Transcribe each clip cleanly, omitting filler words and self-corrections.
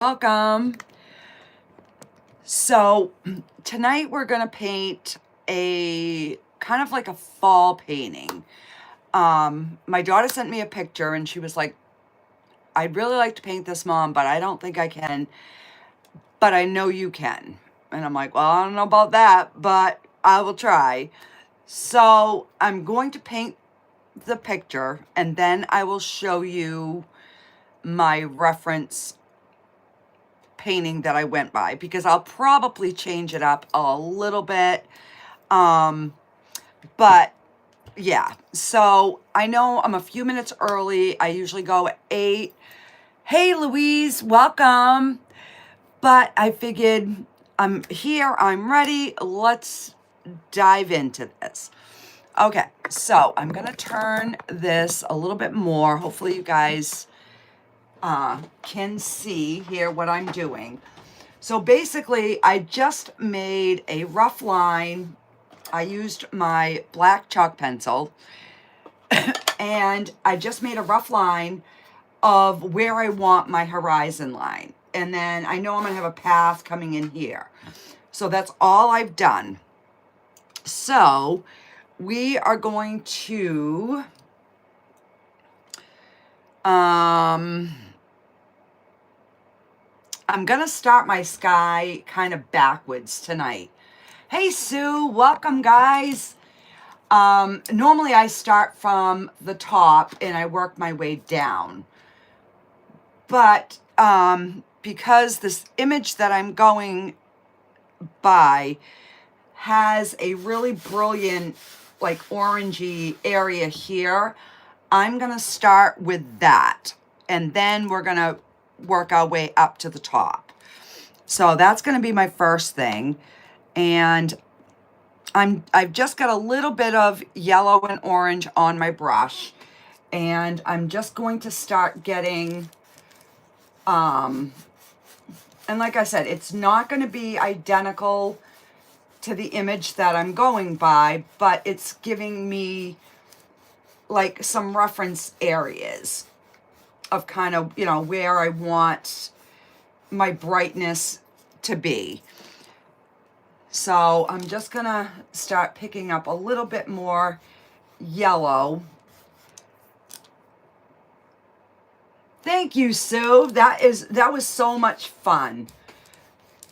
Welcome. So tonight we're going to paint a kind of like a fall painting. My daughter sent me a picture and she was like, I'd really like to paint this, Mom, but I don't think I can, but I know you can. And I'm like, well, I don't know about that, but I will try. So I'm going to paint the picture and then I will show you my reference painting that I went by, because I'll probably change it up a little bit. But yeah, so I know I'm a few minutes early. I usually go at 8. Hey, Louise, welcome. But I figured I'm here, I'm ready. Let's dive into this. Okay, so I'm gonna turn this a little bit more. Hopefully you guys can see here what I'm doing. So basically, I just made a rough line. I used my black chalk pencil and I just made a rough line of where I want my horizon line. And then I know I'm gonna have a path coming in here. So that's all I've done. So we are going to, I'm gonna start my sky kind of backwards tonight. Hey Sue, welcome guys. Normally I start from the top and I work my way down. But because this image that I'm going by has a really brilliant like orangey area here, I'm gonna start with that. And then we're gonna work our way up to the top. So that's going to be my first thing. And I've just got a little bit of yellow and orange on my brush, and I'm just going to start getting and like I said, it's not going to be identical to the image that I'm going by, but it's giving me like some reference areas of kind of, you know, where I want my brightness to be. So I'm just gonna start picking up a little bit more yellow. Thank you, Sue. That was so much fun.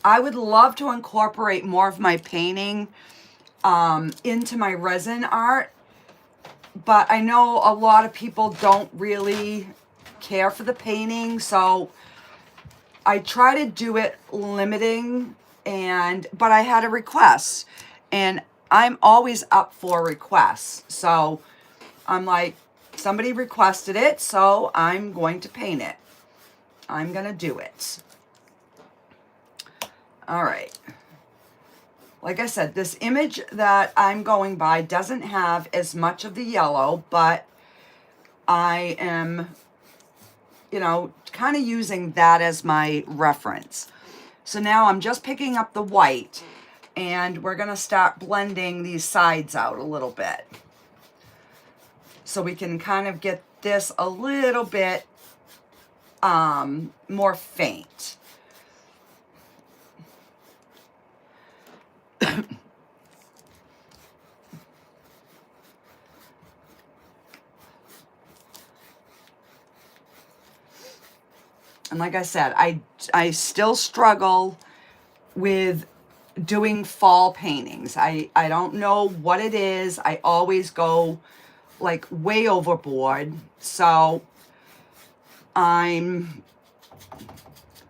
I would love to incorporate more of my painting into my resin art, but I know a lot of people don't really care for the painting, so I try to do it limiting, but I had a request and I'm always up for requests. So I'm like, somebody requested it, so I'm going to paint it. I'm gonna do it. All right. Like I said, this image that I'm going by doesn't have as much of the yellow, but I am, you know, kind of using that as my reference. So now I'm just picking up the white and we're going to start blending these sides out a little bit, so we can kind of get this a little bit more faint. And like I said, I still struggle with doing fall paintings. I don't know what it is. I always go like way overboard. So I'm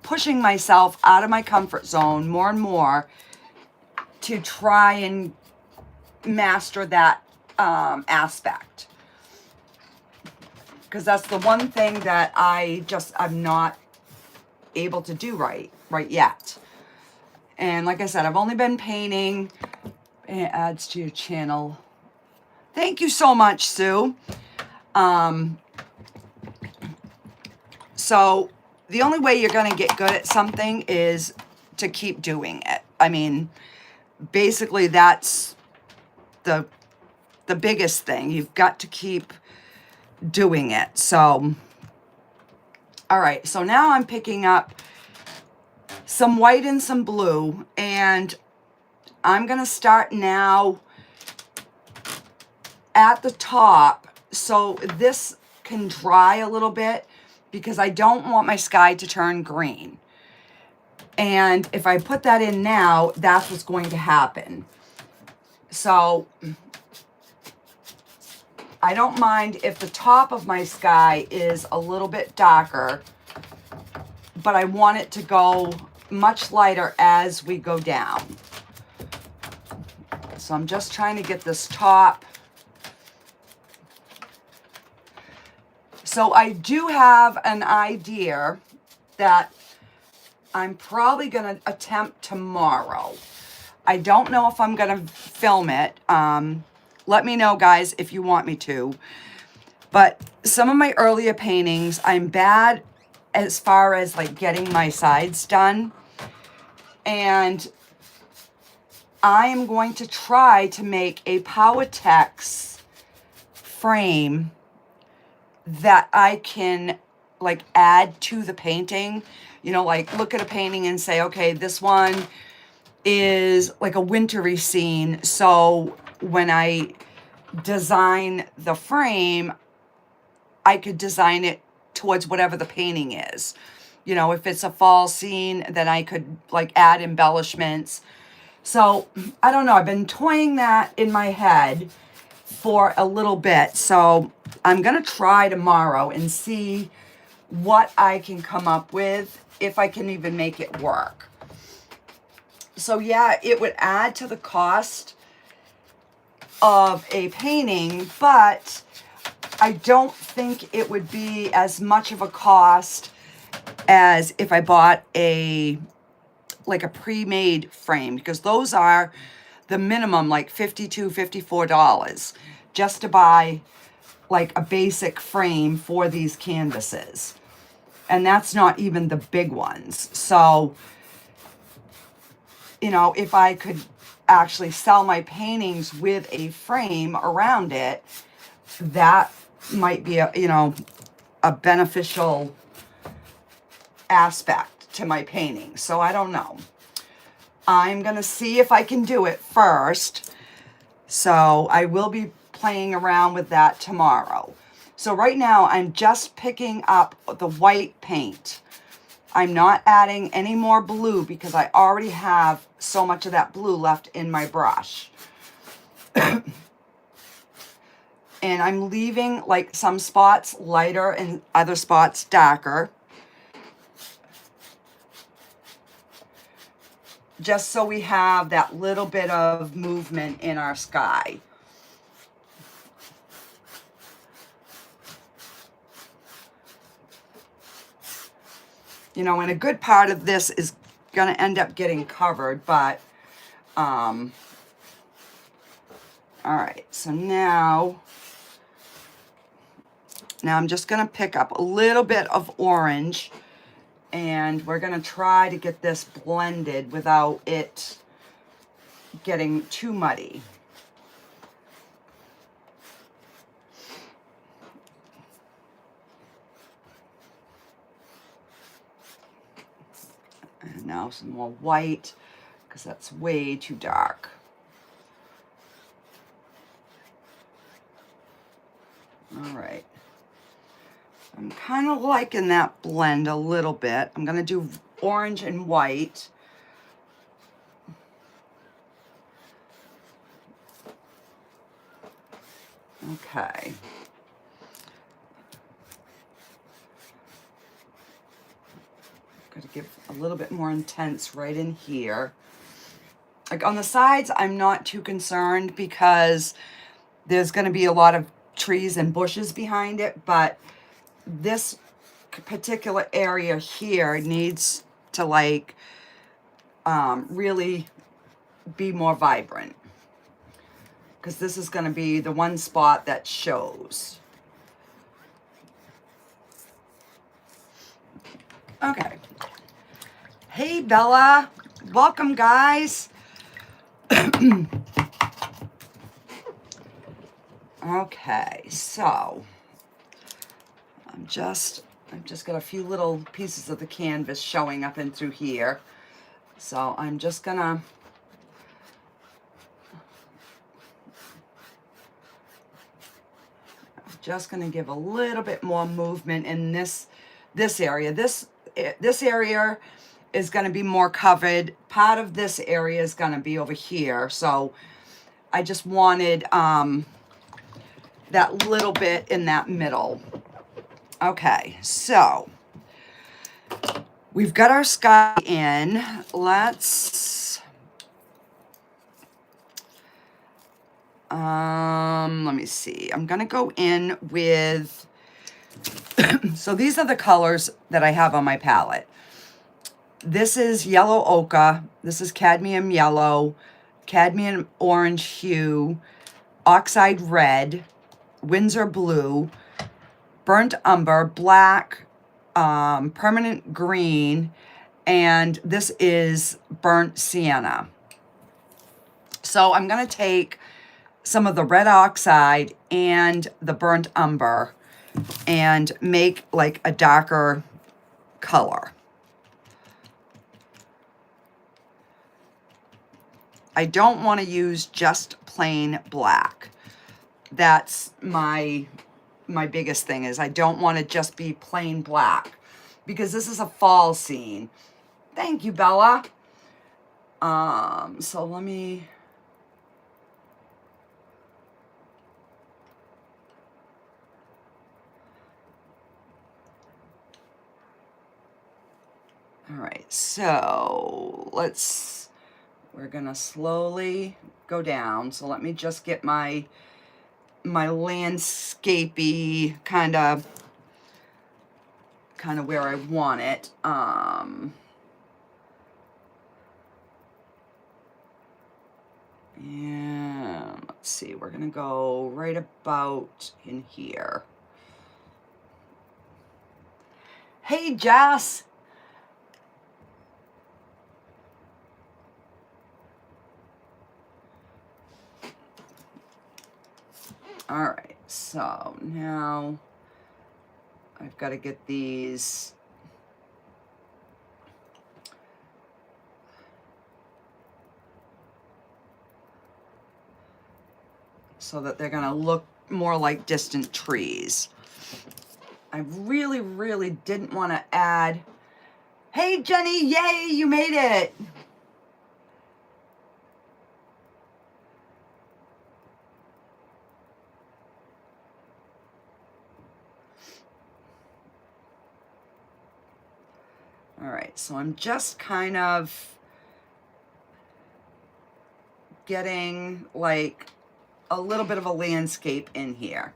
pushing myself out of my comfort zone more and more to try and master that aspect. Because that's the one thing that I'm not able to do right yet. And like I said, I've only been painting. It adds to your channel. Thank you so much, Sue. So the only way you're going to get good at something is to keep doing it. I mean, basically that's the biggest thing. You've got to keep doing it. So all right, so now I'm picking up some white and some blue, and I'm gonna start now at the top so this can dry a little bit, because I don't want my sky to turn green. And if I put that in now, that's what's going to happen. So I don't mind if the top of my sky is a little bit darker, but I want it to go much lighter as we go down. So I'm just trying to get this top. So I do have an idea that I'm probably going to attempt tomorrow. I don't know if I'm going to film it. Let me know, guys, if you want me to. But some of my earlier paintings, I'm bad as far as like getting my sides done. And I am going to try to make a Powertex frame that I can like add to the painting. You know, like look at a painting and say, okay, this one is like a wintry scene. So when I design the frame, I could design it towards whatever the painting is. You know, if it's a fall scene, then I could like add embellishments. So I don't know, I've been toying that in my head for a little bit. So I'm gonna try tomorrow and see what I can come up with, if I can even make it work. So yeah, it would add to the cost of a painting, but I don't think it would be as much of a cost as if I bought like a pre-made frame, because those are the minimum, like $52, $54 just to buy like a basic frame for these canvases. And that's not even the big ones. So, you know, if I could actually sell my paintings with a frame around it, that might be a, you know, a beneficial aspect to my painting. So I don't know. I'm going to see if I can do it first. So I will be playing around with that tomorrow. So right now I'm just picking up the white paint. I'm not adding any more blue because I already have so much of that blue left in my brush. And I'm leaving like some spots lighter and other spots darker, just so we have that little bit of movement in our sky. You know, and a good part of this is going to end up getting covered, but, all right, so now I'm just going to pick up a little bit of orange, and we're going to try to get this blended without it getting too muddy. And now some more white, because that's way too dark. All right. I'm kind of liking that blend a little bit. I'm going to do orange and white. Okay. Got to give a little bit more intense right in here. Like on the sides, I'm not too concerned because there's going to be a lot of trees and bushes behind it, but this particular area here needs to like really be more vibrant, because this is going to be the one spot that shows. Okay. Hey, Bella. Welcome, guys. Okay, so I've just got a few little pieces of the canvas showing up in through here. So I'm just gonna give a little bit more movement in this area. This area is going to be more covered. Part of this area is going to be over here. So I just wanted that little bit in that middle. Okay, so we've got our sky in. Let's let me see. I'm gonna go in with so these are the colors that I have on my palette. This is yellow ochre, this is cadmium yellow, cadmium orange hue, oxide red, Windsor blue, burnt umber, black, permanent green, and this is burnt sienna. So I'm going to take some of the red oxide and the burnt umber and make like a darker color. I don't want to use just plain black. That's my biggest thing, is I don't want to just be plain black because this is a fall scene. Thank you, Bella. So let me... All right, so we're gonna slowly go down. So let me just get my landscapey kind of where I want it. And let's see, we're gonna go right about in here. Hey, Jess. All right, so now I've got to get these so that they're going to look more like distant trees. I really, really didn't want to add... Hey, Jenny, yay, you made it. All right, so I'm just kind of getting like a little bit of a landscape in here.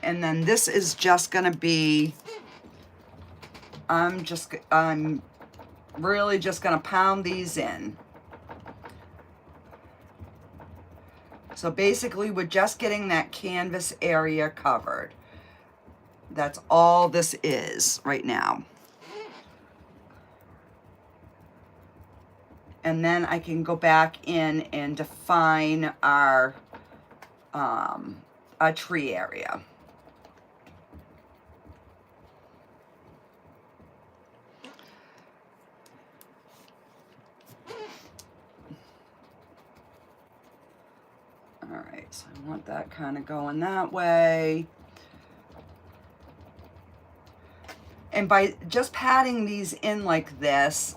And then this is just gonna be, I'm really just gonna pound these in. So basically we're just getting that canvas area covered. That's all this is right now. And then I can go back in and define our tree area. All right, so I want that kind of going that way. And by just patting these in like this,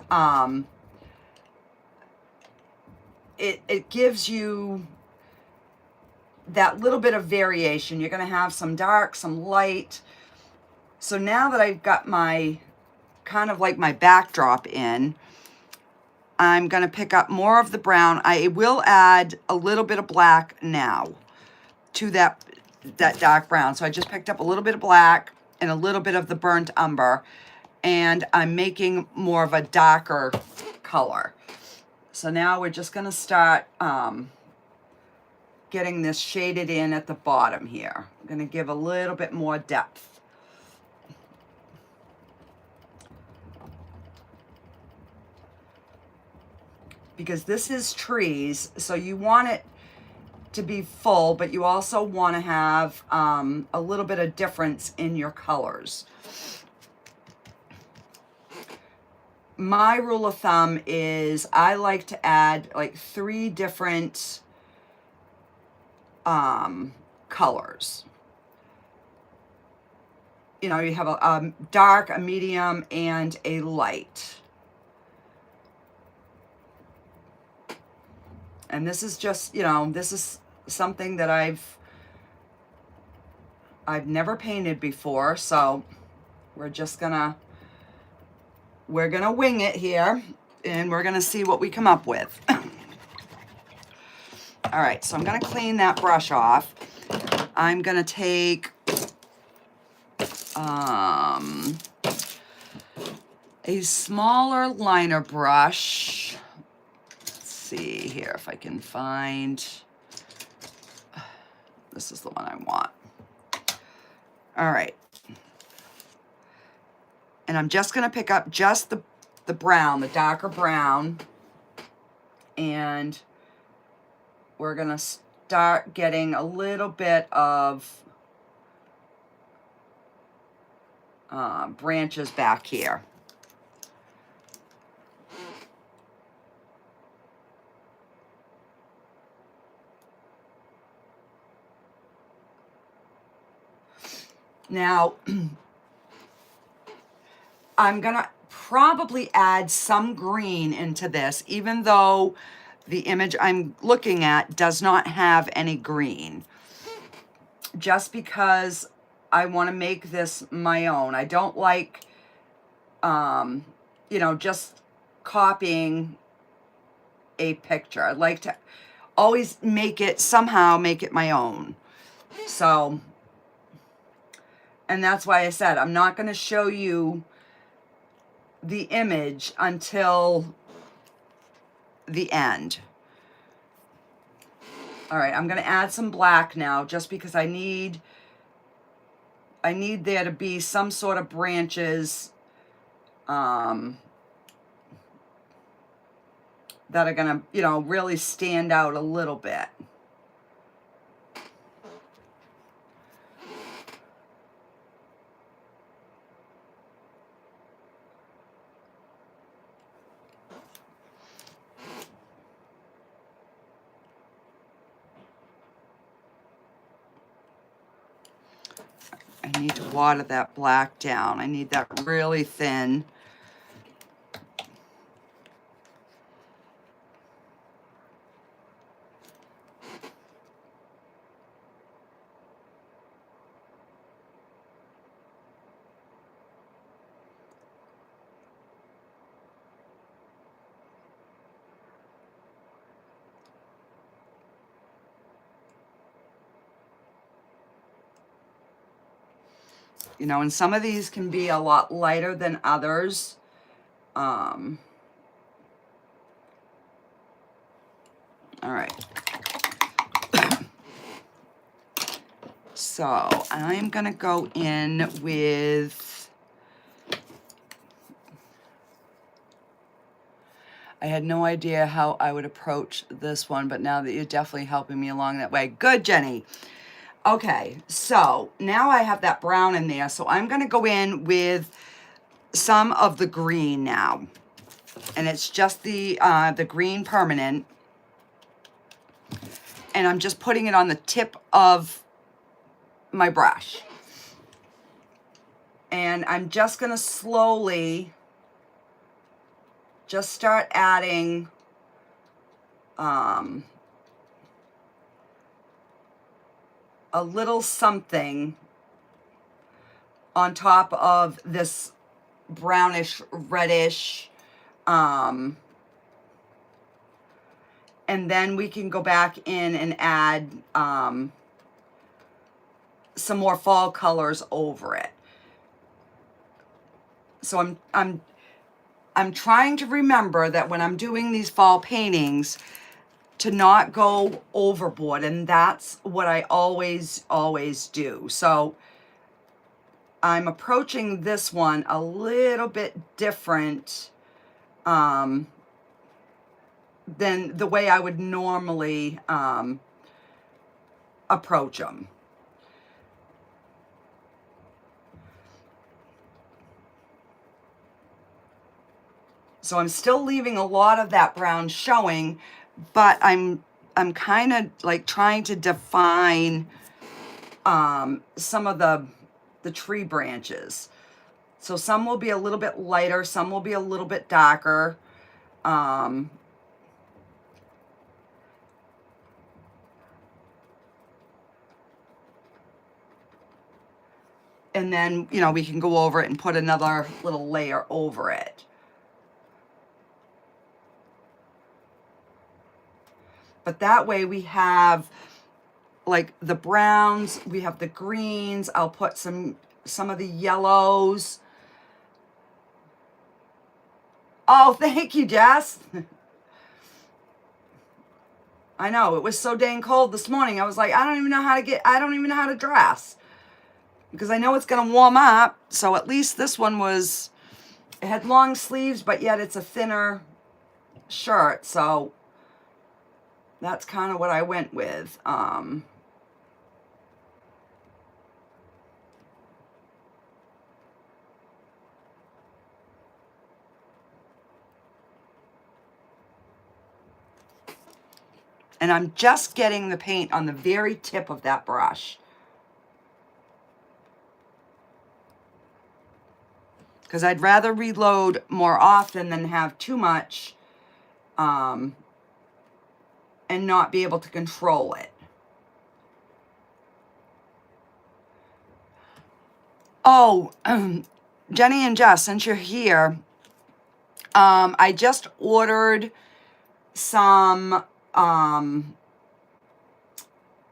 it gives you that little bit of variation. You're going to have some dark, some light. So now that I've got my kind of like my backdrop in, I'm going to pick up more of the brown. I will add a little bit of black now to that dark brown. So I just picked up a little bit of black and a little bit of the burnt umber, and I'm making more of a darker color. So now we're just going to start getting this shaded in at the bottom here. I'm going to give a little bit more depth. Because this is trees, so you want it to be full, but you also want to have a little bit of difference in your colors. my rule of thumb is I like to add like 3 different colors. You know, you have a dark, a medium, and a light. And this is just, you know, this is something that I've never painted before, so we're gonna wing it here, and we're gonna see what we come up with. All right, so I'm gonna clean that brush off. I'm gonna take a smaller liner brush. Let's see here if I can find, this is the one I want. All right. And I'm just gonna pick up just the brown, the darker brown, and we're gonna start getting a little bit of branches back here. Now, I'm gonna probably add some green into this, even though the image I'm looking at does not have any green, just because I want to make this my own. I don't like, you know, just copying a picture. I'd like to always somehow make it my own. So, and that's why I said I'm not going to show you the image until the end. All right, I'm going to add some black now, just because I need there to be some sort of branches that are going to, you know, really stand out a little bit. I need to water that black down. I need that really thin. You know, and some of these can be a lot lighter than others. All right. So I'm gonna go in with, I had no idea how I would approach this one, but now that you're definitely helping me along that way. Good, Jenny. Okay, so now I have that brown in there, so I'm gonna go in with some of the green now. And it's just the green permanent. And I'm just putting it on the tip of my brush. And I'm just gonna slowly just start adding a little something on top of this brownish reddish, and then we can go back in and add some more fall colors over it. So I'm trying to remember that when I'm doing these fall paintings to not go overboard, and that's what I always do. So I'm approaching this one a little bit different than the way I would normally approach them. So I'm still leaving a lot of that brown showing, but I'm kind of like trying to define some of the tree branches. So some will be a little bit lighter, some will be a little bit darker. And then, you know, we can go over it and put another little layer over it. But that way we have like the browns, we have the greens. I'll put some of the yellows. Oh, thank you, Jess. I know, it was so dang cold this morning. I was like, I don't even know how to dress. Because I know it's going to warm up. So at least this one it had long sleeves, but yet it's a thinner shirt. So that's kind of what I went with. And I'm just getting the paint on the very tip of that brush. Because I'd rather reload more often than have too much and not be able to control it. Oh, Jenny and Jess, since you're here, I just ordered some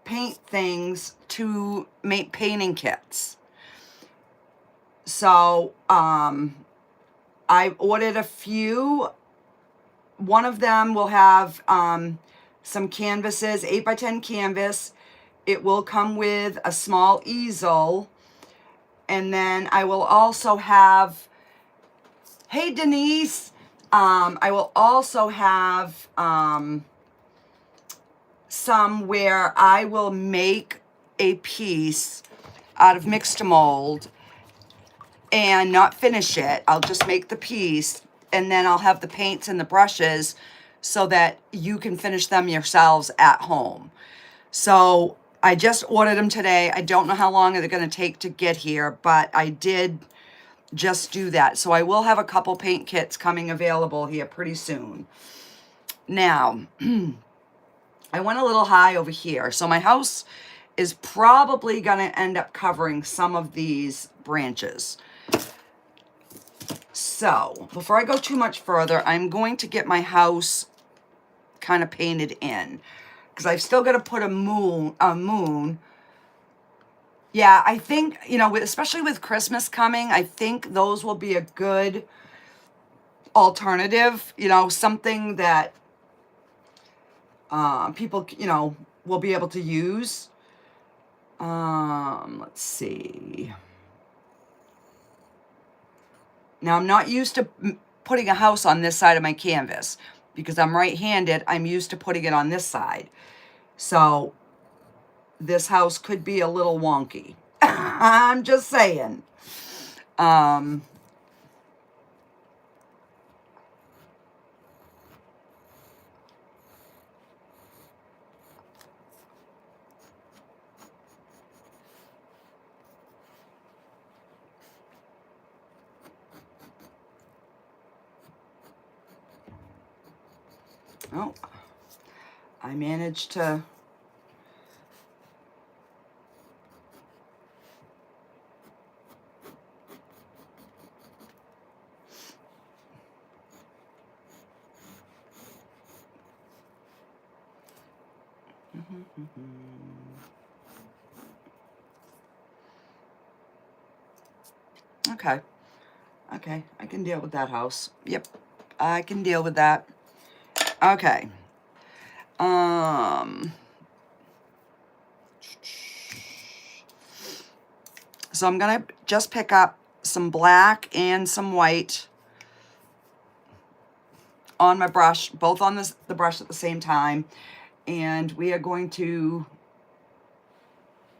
paint things to make painting kits. So I ordered a few. One of them will have some canvases, 8x10 canvas. It will come with a small easel. And then I will also have, hey Denise, I will also have some where I will make a piece out of mixed mold and not finish it. I'll just make the piece, and then I'll have the paints and the brushes so that you can finish them yourselves at home. So I just ordered them today. I don't know how long they're going to take to get here, but I did just do that. So I will have a couple paint kits coming available here pretty soon. Now, I went a little high over here. So my house is probably going to end up covering some of these branches. So before I go too much further, I'm going to get my house kind of painted in, because I've still got to put a moon. Yeah, I think, you know, especially with Christmas coming, I think those will be a good alternative, you know, something that people, you know, will be able to use. Let's see. Now, I'm not used to putting a house on this side of my canvas because I'm right-handed. I'm used to putting it on this side. So this house could be a little wonky. I'm just saying. Oh, I managed to... Okay. Okay, I can deal with that house. Yep, I can deal with that. Okay. So I'm gonna just pick up some black and some white on my brush, both on the brush at the same time, and we are going to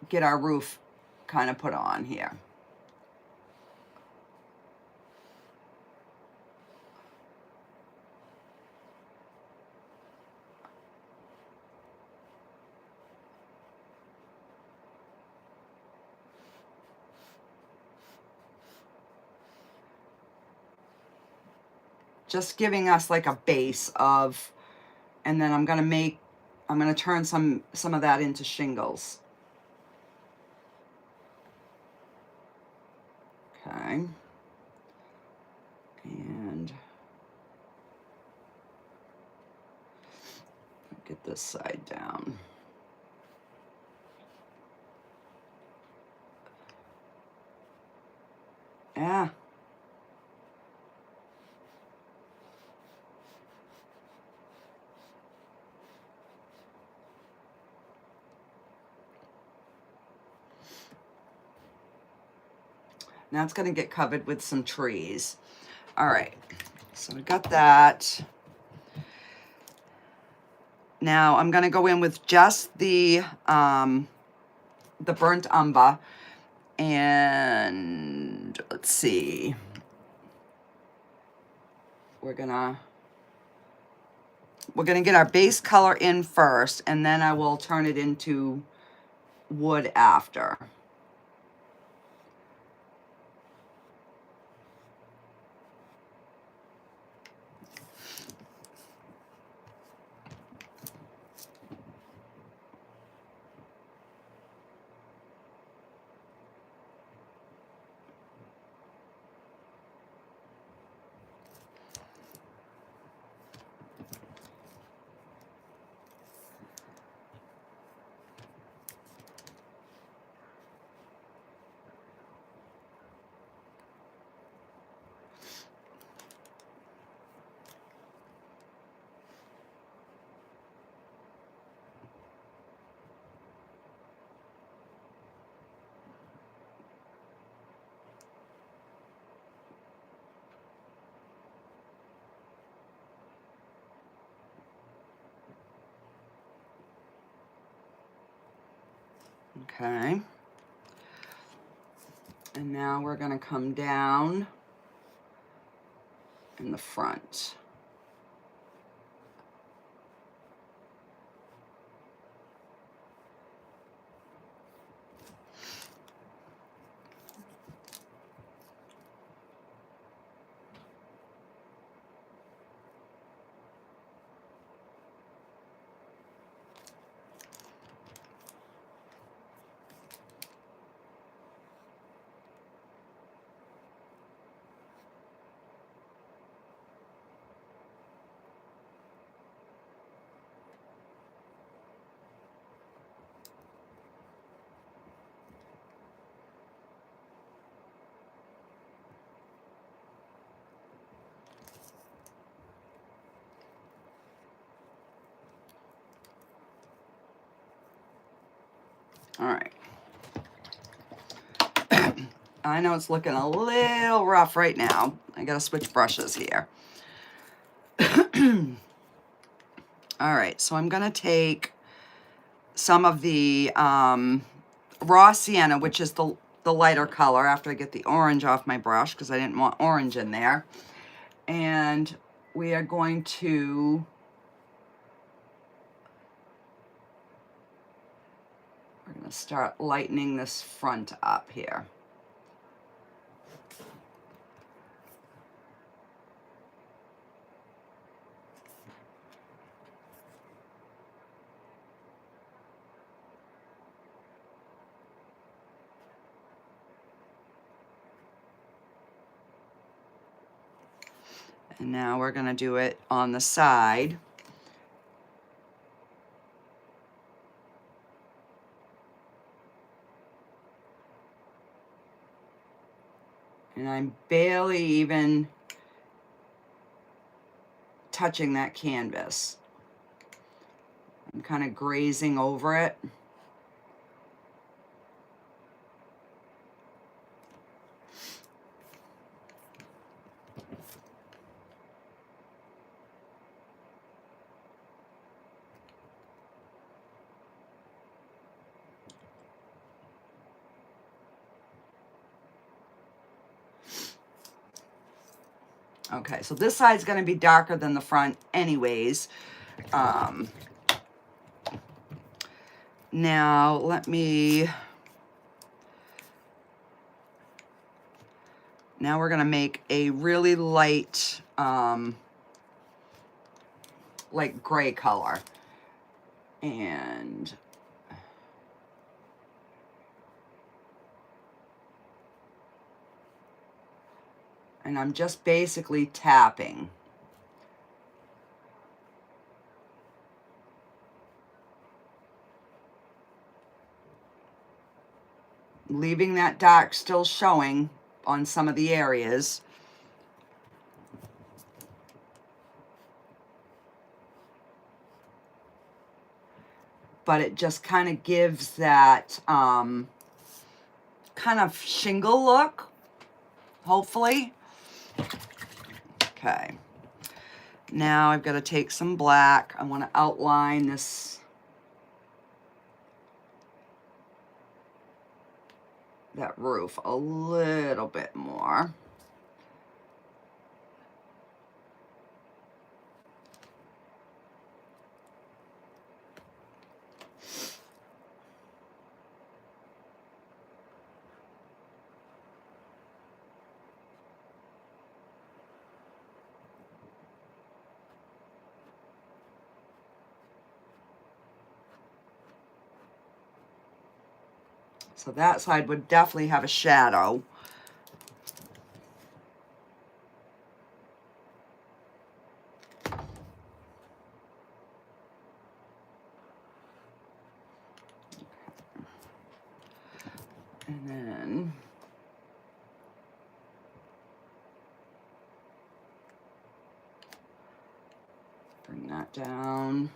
get our roof kind of put on here. just giving us like a base of, and then I'm gonna turn some of that into shingles. Okay. And get this side down. Yeah. Now it's going to get covered with some trees. All right, so we got that. Now I'm going to go in with just the burnt umber, and let's see. We're gonna get our base color in first, and then I will turn it into wood after. Okay. And now we're going to come down in the front. All right. I know it's looking a little rough right now. I gotta switch brushes here. All right, so I'm gonna take some of the raw sienna, which is the lighter color, after I get the orange off my brush, because I didn't want orange in there. And we are going to start lightening this front up here. And now we're going to do it on the side. And I'm barely even touching that canvas. I'm kind of grazing over it. Okay, so this side's going to be darker than the front anyways. Now, now we're going to make a really light like gray color. And I'm just basically tapping. Leaving that dark still showing on some of the areas. But it just kind of gives that kind of shingle look, hopefully. Okay. Now I've got to take some black. I want to outline this, that roof a little bit more. So that side would definitely have a shadow. And then bring that down.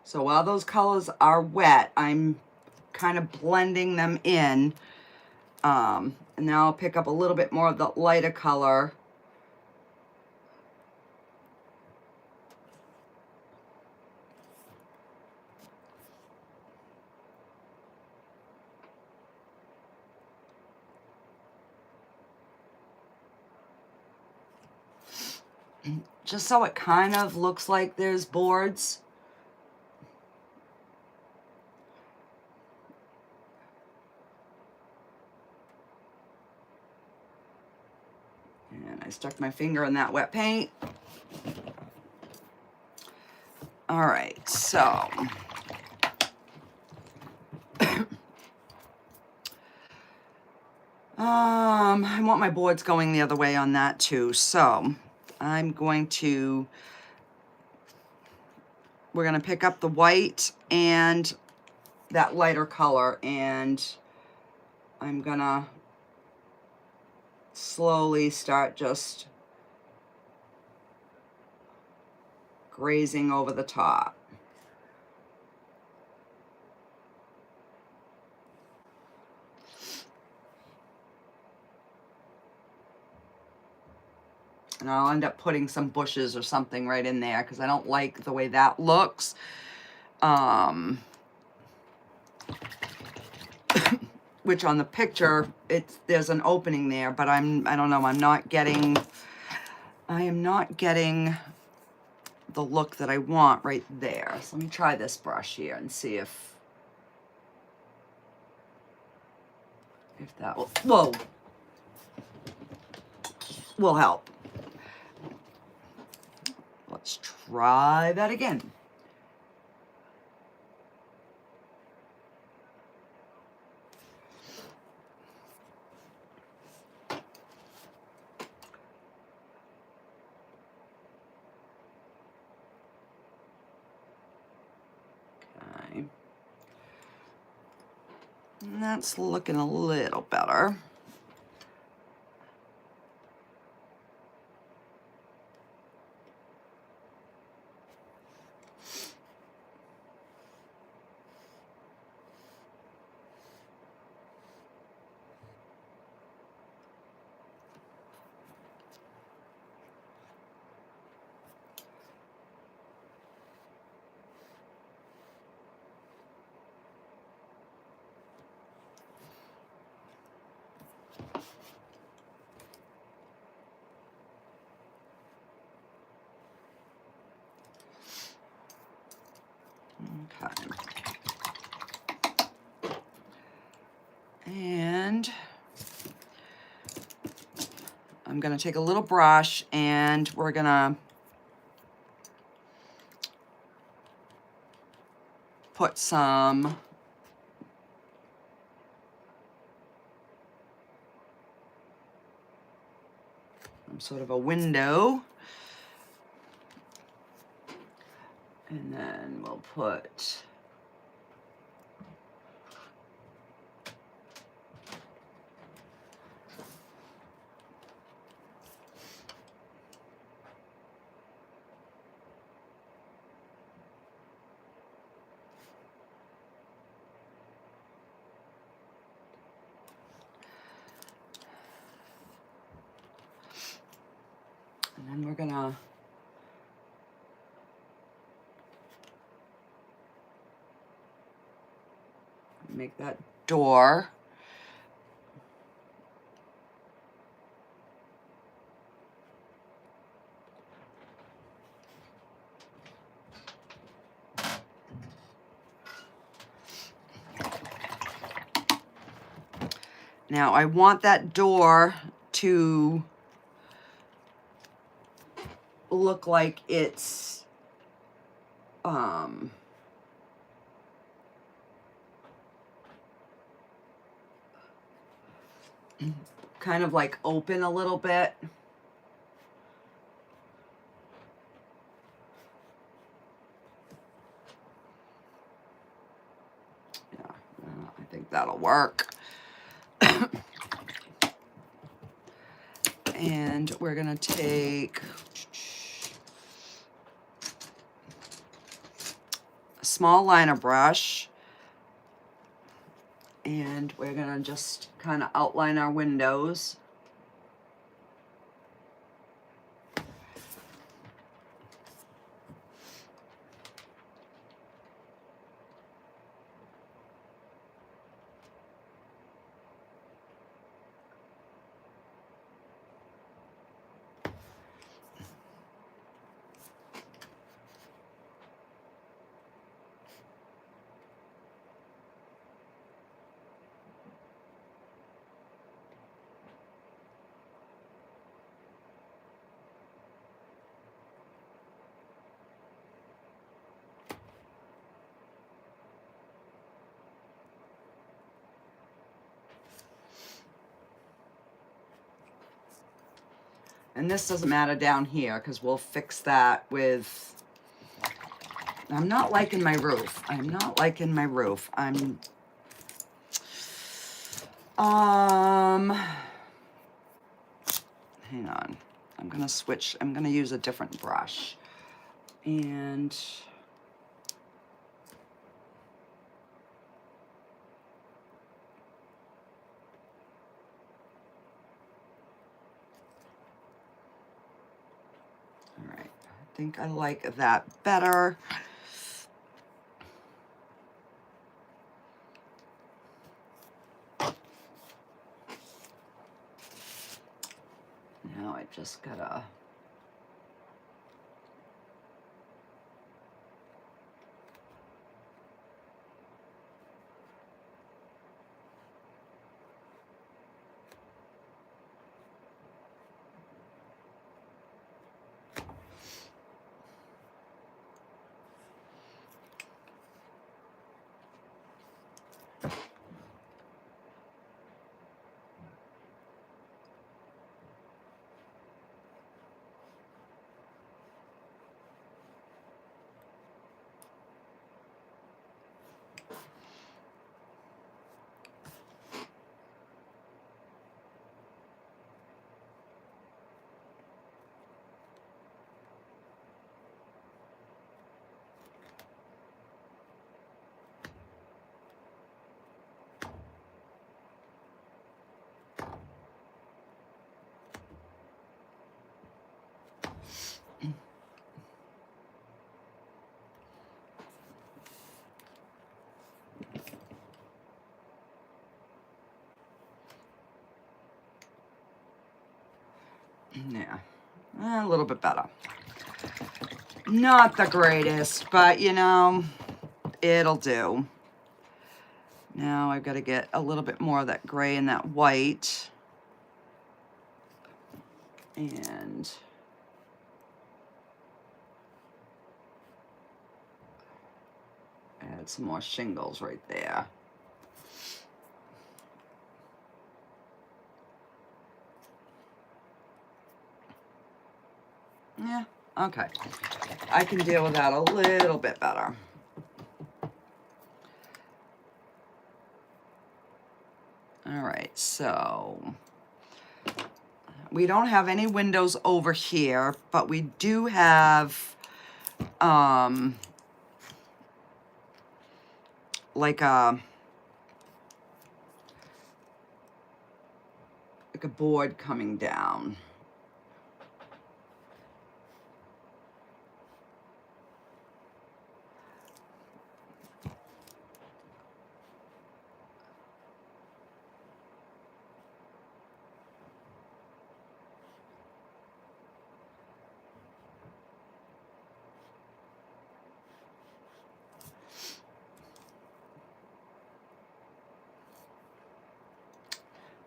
So while those colors are wet, I'm kind of blending them in. And now I'll pick up a little bit more of the lighter color. Just so it kind of looks like there's boards. And I stuck my finger in that wet paint. All right, so I want my boards going the other way on that too. So I'm going to, we're going to pick up the white and that lighter color, and I'm going to slowly start just grazing over the top. And I'll end up putting some bushes or something right in there because I don't like the way that looks. Which on the picture, there's an opening there, but I don't know, I am not getting the look that I want right there. So let me try this brush here and see if that will help. Let's try that again. That's looking a little better. Okay. And I'm going to take a little brush and we're going to put some sort of a window. And then we'll put and then we're gonna make that door. Now I want that door to look like it's kind of like open a little bit. Yeah, I think that'll work. And we're gonna take a small liner brush and we're gonna just kind of outline our windows. And this doesn't matter down here because we'll fix that with, I'm not liking my roof. I'm not liking my roof. Hang on. I'm gonna switch, I'm gonna use a different brush. And all right, I think I like that better. Now I just gotta Yeah, a little bit better. Not the greatest, but you know, it'll do. Now I've got to get a little bit more of that gray and that white. And add some more shingles right there. Yeah, okay. I can deal with that a little bit better. All right, so we don't have any windows over here, but we do have like a board coming down.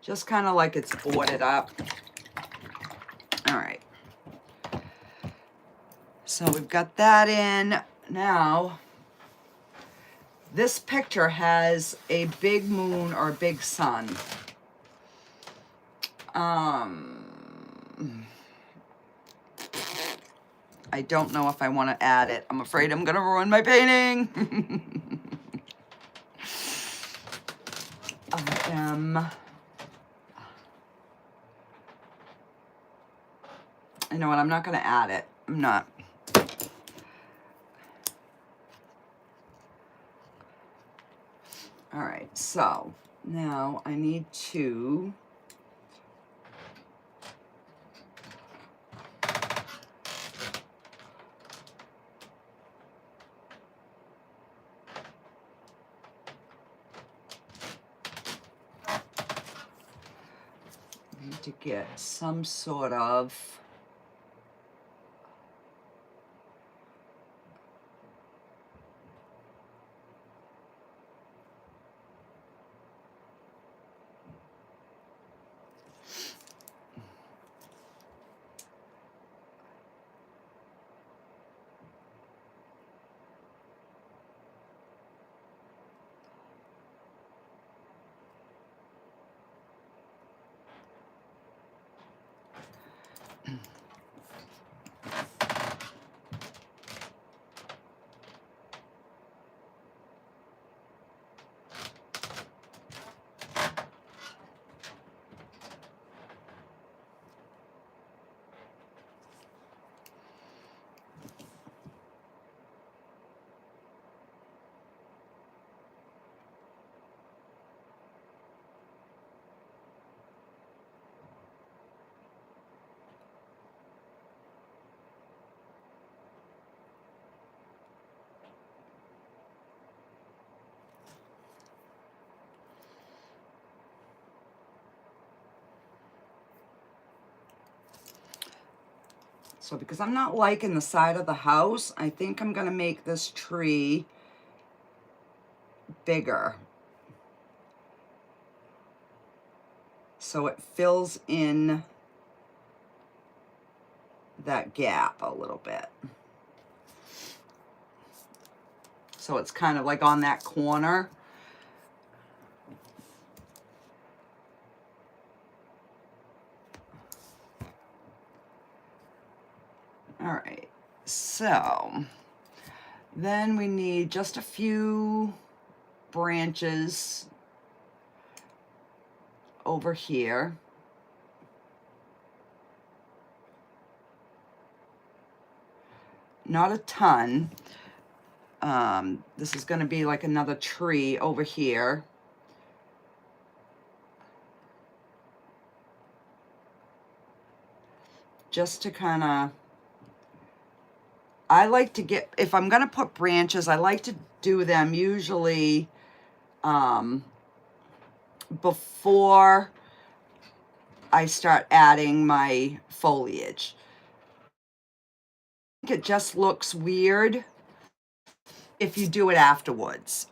Just kind of like it's boarded up. All right. So we've got that in. Now, this picture has a big moon or a big sun. I don't know if I want to add it. I'm afraid I'm going to ruin my painting. I am... You know what? I'm not going to add it. I'm not. All right. So now I need to get some sort of So because I'm not liking the side of the house, I think I'm going to make this tree bigger. So it fills in that gap a little bit. So it's kind of like on that corner. All right, so then we need just a few branches over here. Not a ton. This is going to be like another tree over here. Just to kind of, I like to get, if I'm going to put branches, I like to do them usually before I start adding my foliage. I think it just looks weird if you do it afterwards.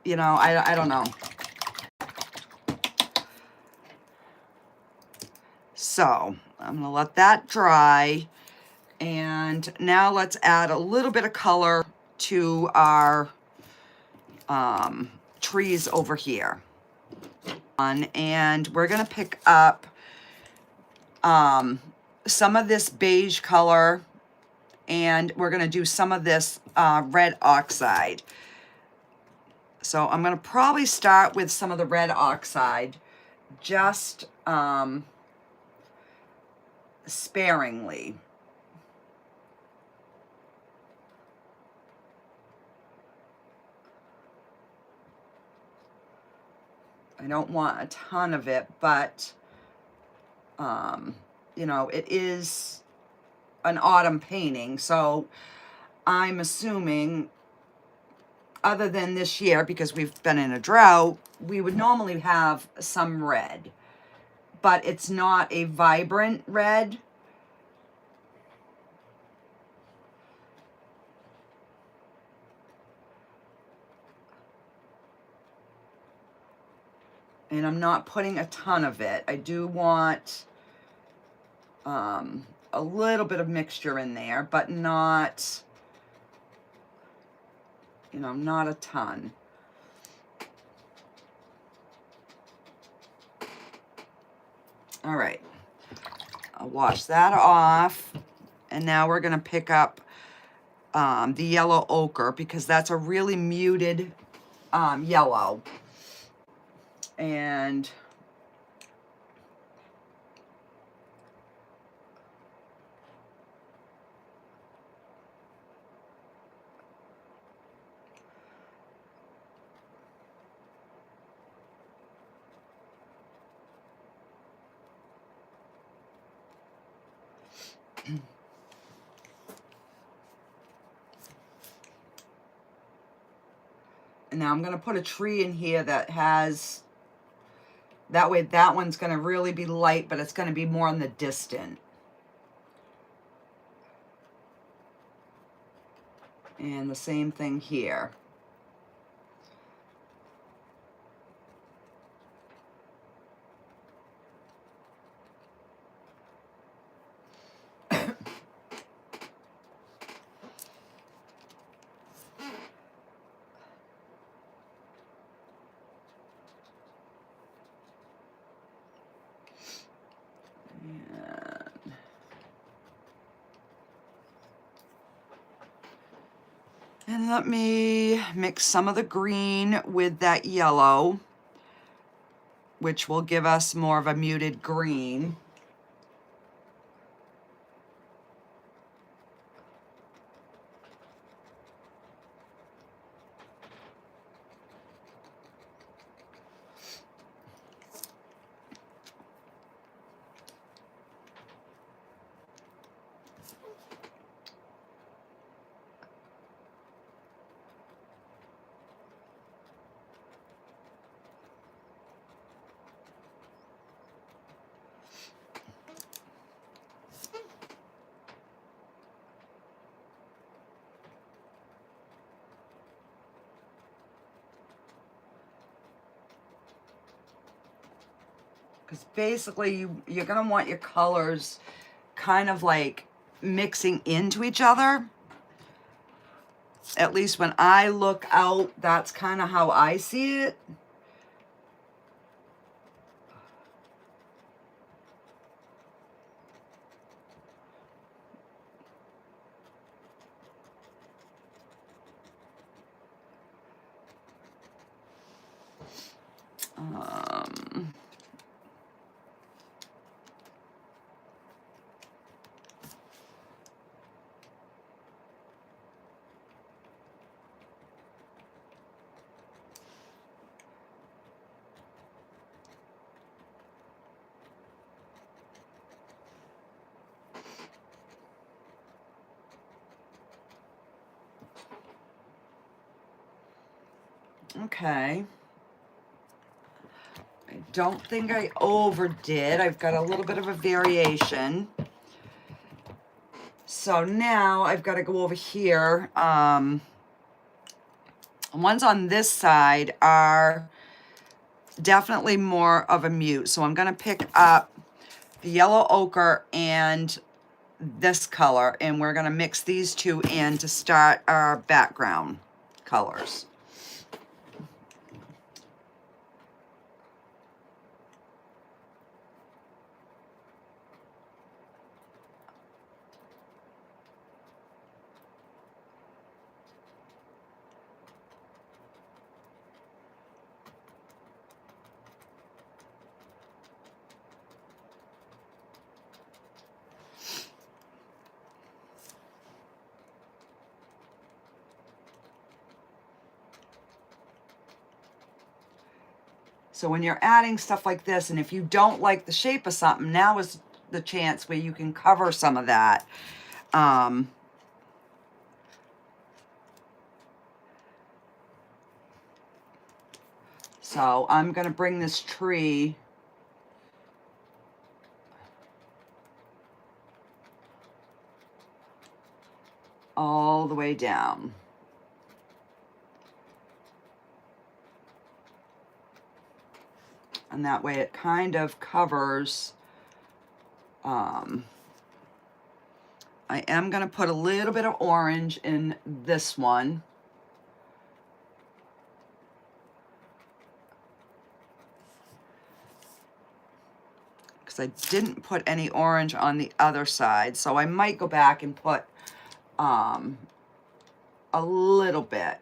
You know, I don't know. So I'm gonna let that dry. And now let's add a little bit of color to our trees over here. And we're gonna pick up some of this beige color, and we're gonna do some of this red oxide. So I'm gonna probably start with some of the red oxide, just sparingly. I don't want a ton of it, but you know, it is an autumn painting, so I'm assuming, other than this year, because we've been in a drought, we would normally have some red, but it's not a vibrant red. And I'm not putting a ton of it. I do want a little bit of mixture in there, but not, you know, not a ton. All right, I'll wash that off. And now we're gonna pick up the yellow ochre, because that's a really muted yellow. And now I'm gonna put a tree in here that has, that way that one's gonna really be light, but it's gonna be more in the distant. And the same thing here. And let me mix some of the green with that yellow, which will give us more of a muted green. Because basically you're gonna want your colors kind of like mixing into each other. At least when I look out, that's kind of how I see it. Okay. I don't think I overdid. I've got a little bit of a variation. So now I've got to go over here. The ones on this side are definitely more of a mute. So I'm going to pick up the yellow ochre and this color, and we're going to mix these two in to start our background colors. So when you're adding stuff like this, and if you don't like the shape of something, now is the chance where you can cover some of that. So I'm going to bring this tree all the way down. And that way it kind of covers. I am going to put a little bit of orange in this one. Because I didn't put any orange on the other side. So I might go back and put a little bit.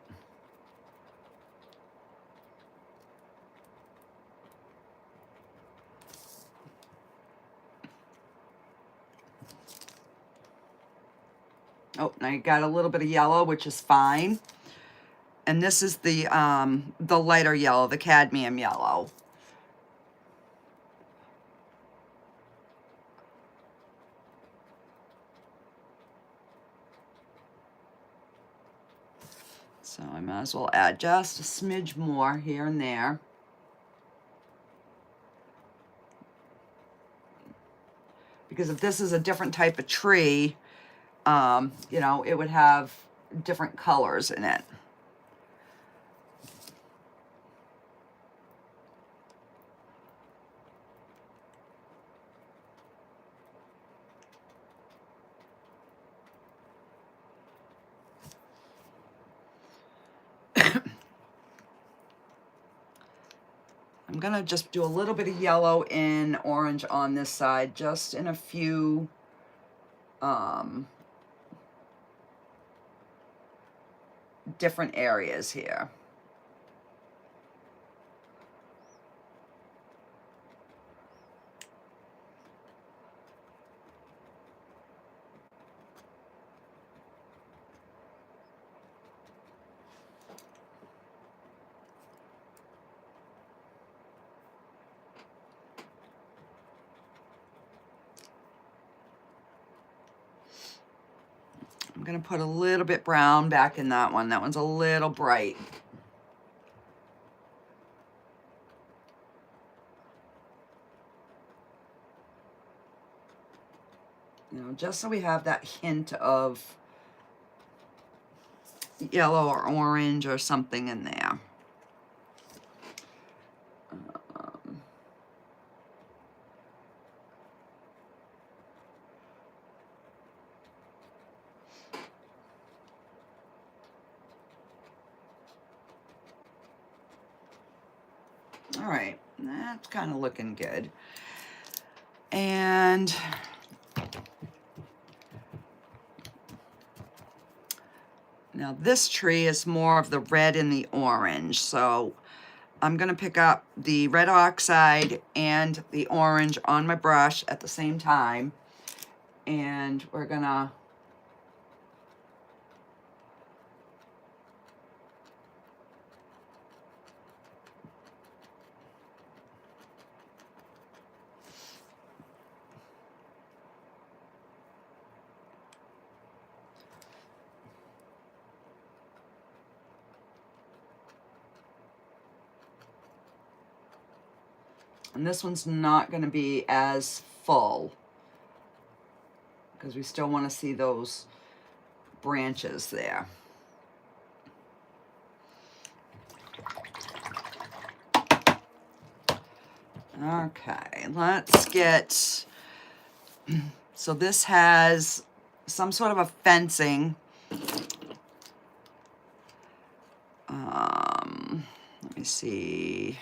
Oh, now you got a little bit of yellow, which is fine. And this is the lighter yellow, the cadmium yellow. So I might as well add just a smidge more here and there. Because if this is a different type of tree, you know, it would have different colors in it. I'm gonna just do a little bit of yellow and orange on this side, just in a few different areas here. I'm going to put a little bit brown back in that one. That one's a little bright. You know, just so we have that hint of yellow or orange or something in there. All right, that's kind of looking good. And now this tree is more of the red and the orange. So I'm gonna pick up the red oxide and the orange on my brush at the same time. And we're gonna And this one's not going to be as full because we still want to see those branches there. Okay, let's get, so this has some sort of a fencing. Let me see.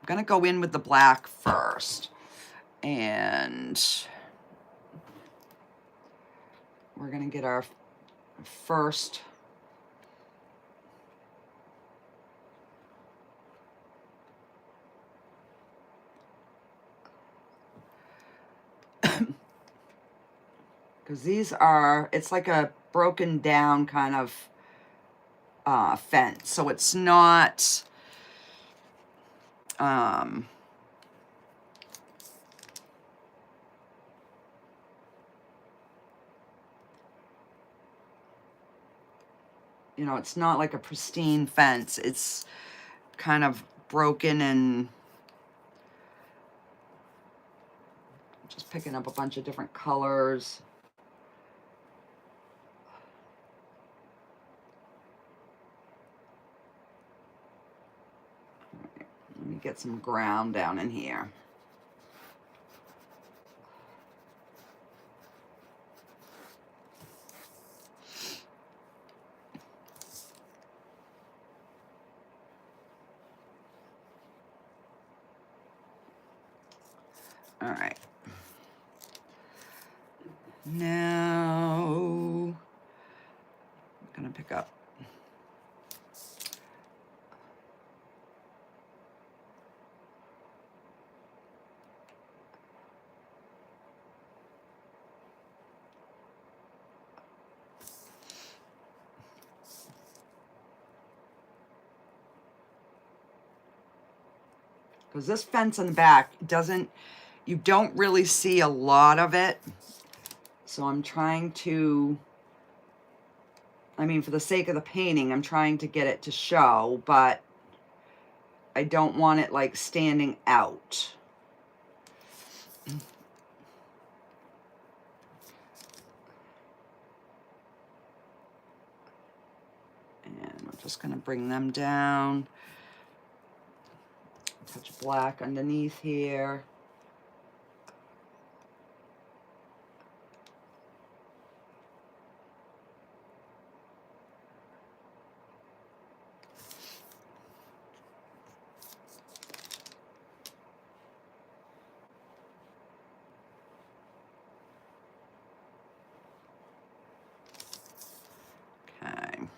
I'm gonna go in with the black first, and we're gonna get our first because these are, it's like a broken down kind of fence, so it's not you know, it's not like a pristine fence. It's kind of broken and just picking up a bunch of different colors. Let me get some ground down in here. All right. Now, I'm gonna pick up because this fence in the back doesn't, you don't really see a lot of it. So I'm trying to, I mean, for the sake of the painting, I'm trying to get it to show, but I don't want it like standing out. And we're just gonna bring them down. Touch black underneath here. Okay.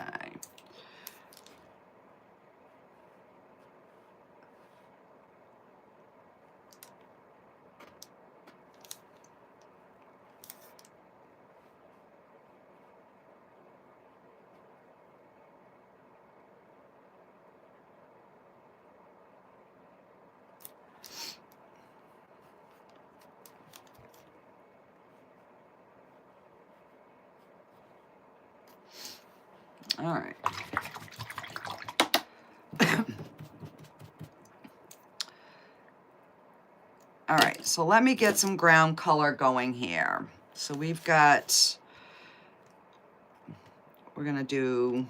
Okay. All right. All right, so let me get some ground color going here. So we've got, we're gonna do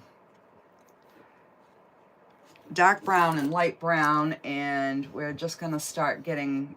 dark brown and light brown, and we're just gonna start getting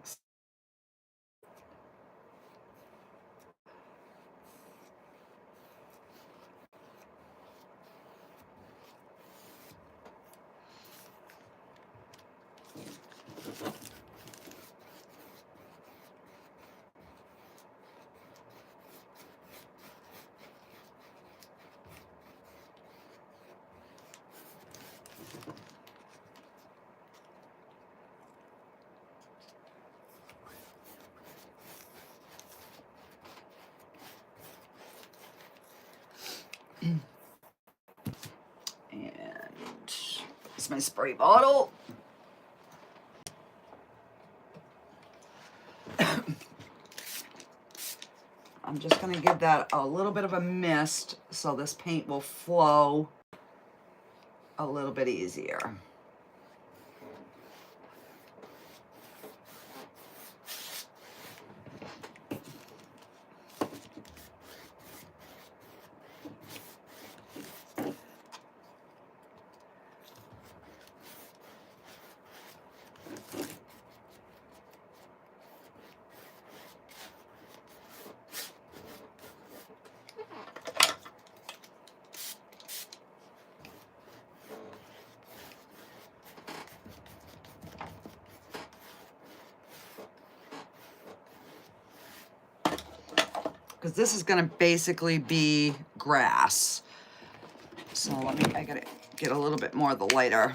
lost my spray bottle. I'm just going to give that a little bit of a mist so this paint will flow a little bit easier. Because this is going to basically be grass. So I gotta get a little bit more of the lighter.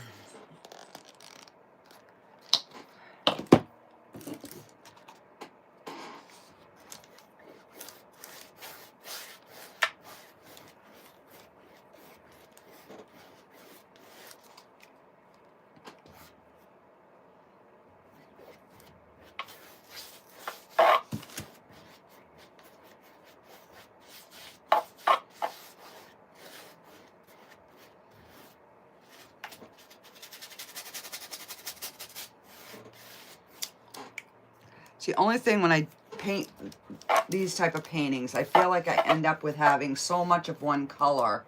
It's the only thing when I paint these type of paintings, I feel like I end up with having so much of one color.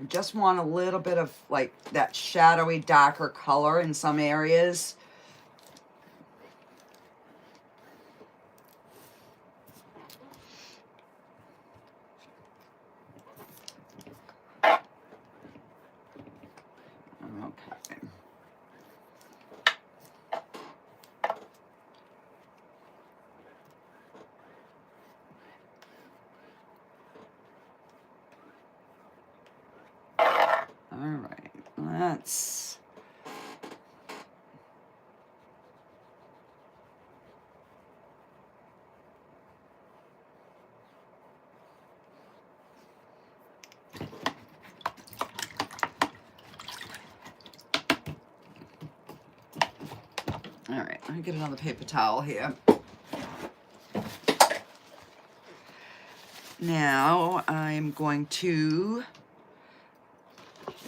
Just want a little bit of like that shadowy, darker color in some areas. Okay. All right, let's... All right, let me get another paper towel here. Now I'm going to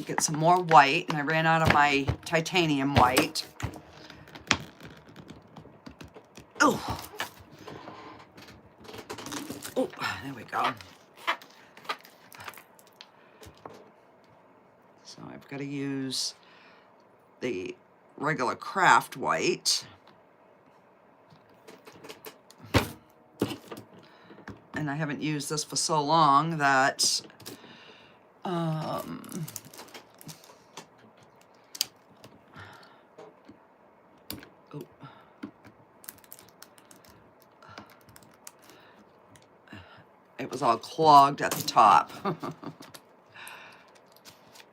get some more white, and I ran out of my titanium white. Oh, oh, there we go. So I've got to use the regular craft white. And I haven't used this for so long that it was all clogged at the top. All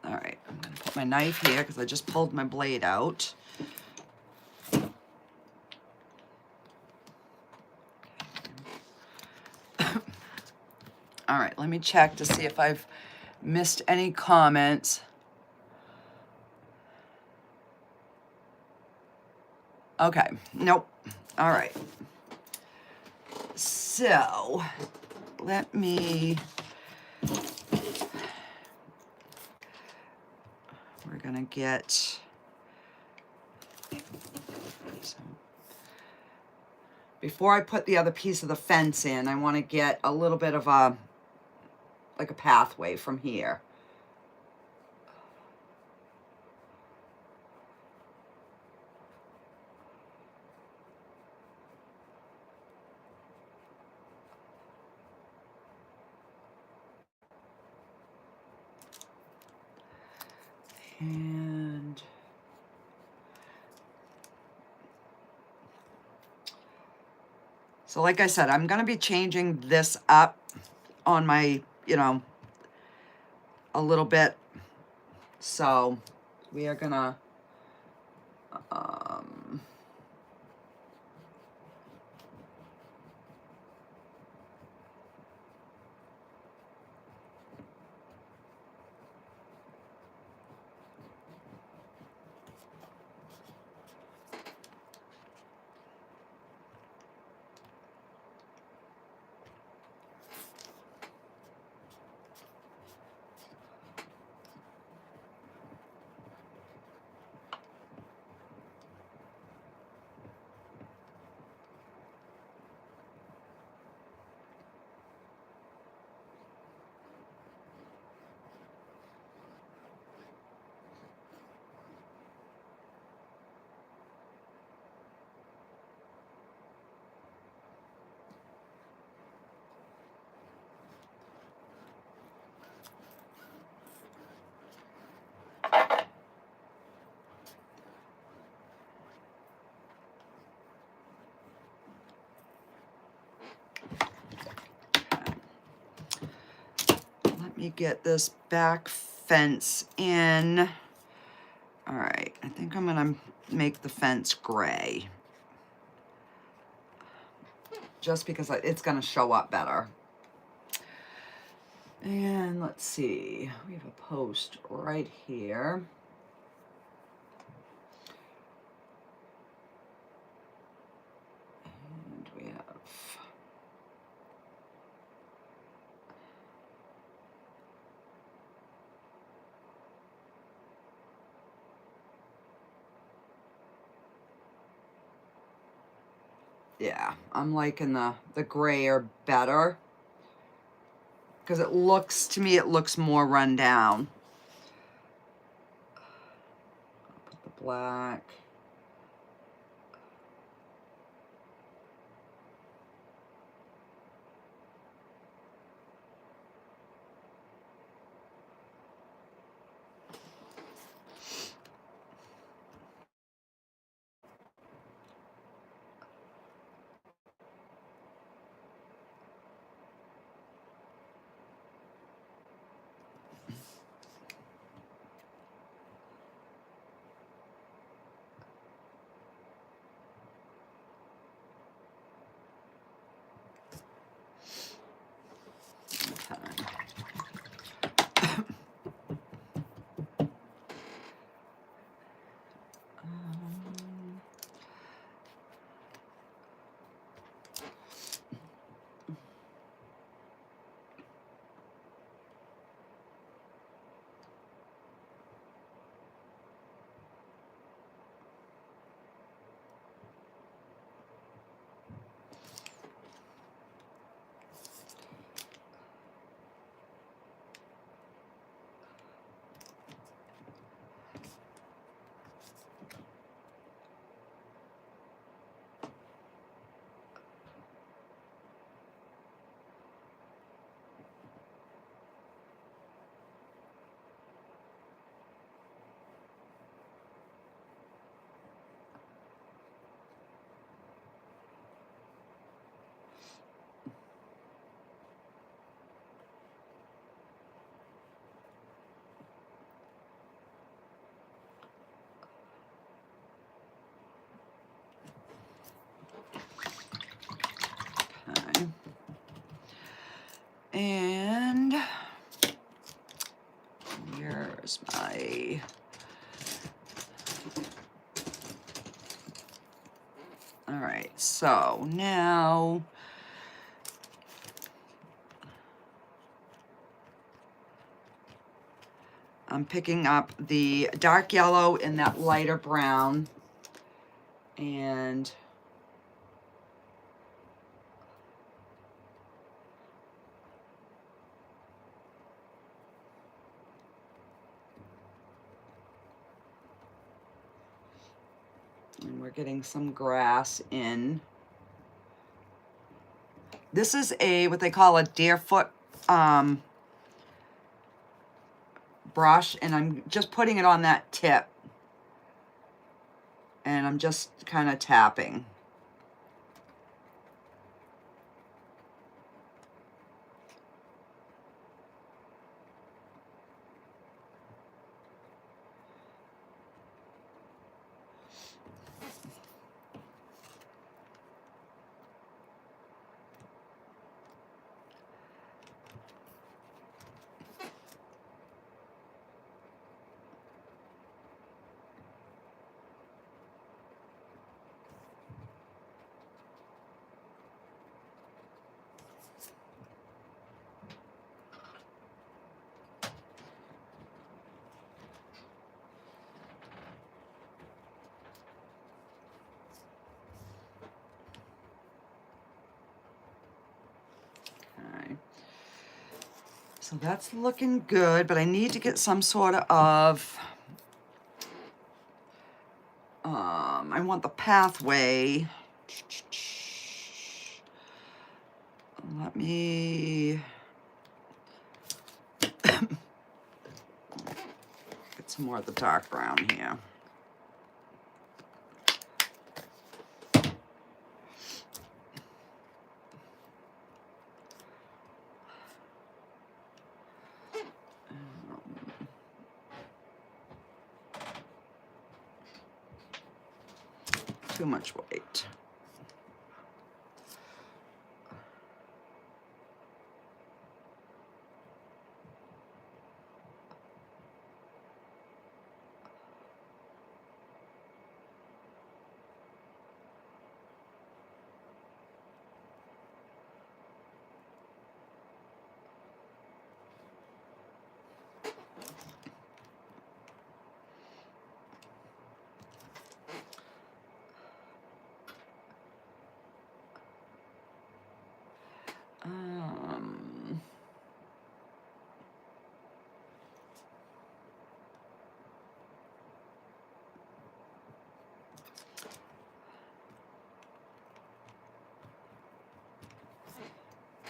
right, I'm going to put my knife here because I just pulled my blade out. All right, let me check to see if I've missed any comments. Okay, nope. All right. So, let me... We're gonna get... So, before I put the other piece of the fence in, I want to get a little bit of a, like a pathway from here. And so like I said, I'm going to be changing this up on my, you know, a little bit. So we are going to, let me get this back fence in. All right, I think I'm gonna make the fence gray, just because it's gonna show up better. And let's see, we have a post right here. And we have, yeah, I'm liking the grayer better, because it looks, to me, it looks more run down. I'll put the black. Okay. And here's my, all right, so now I'm picking up the dark yellow and that lighter brown, and we're getting some grass in. This is what they call a deerfoot brush, and I'm just putting it on that tip. And I'm just kind of tapping. So that's looking good, but I need to get some sort of, I want the pathway. Let me get some more of the dark brown here. Too much weight.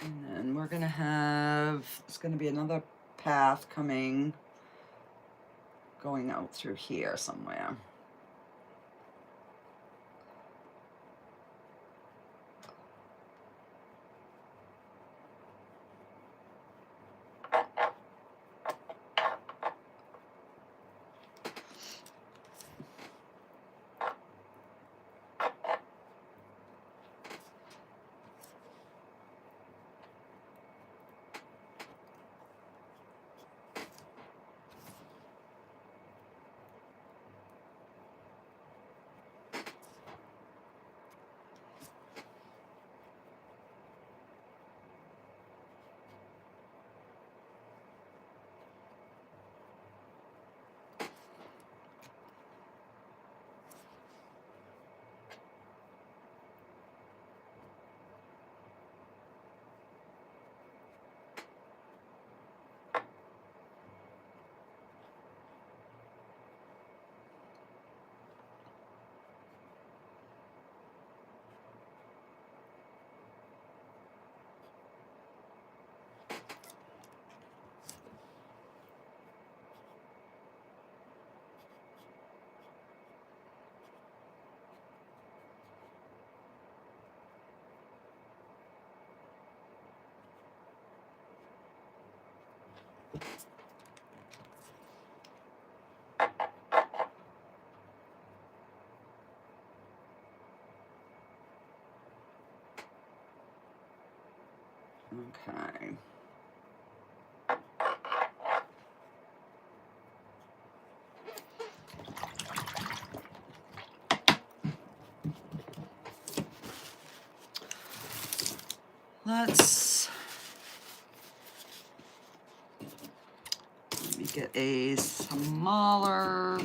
And then we're gonna have, it's gonna be another path going out through here somewhere. Okay. Let me get a smaller,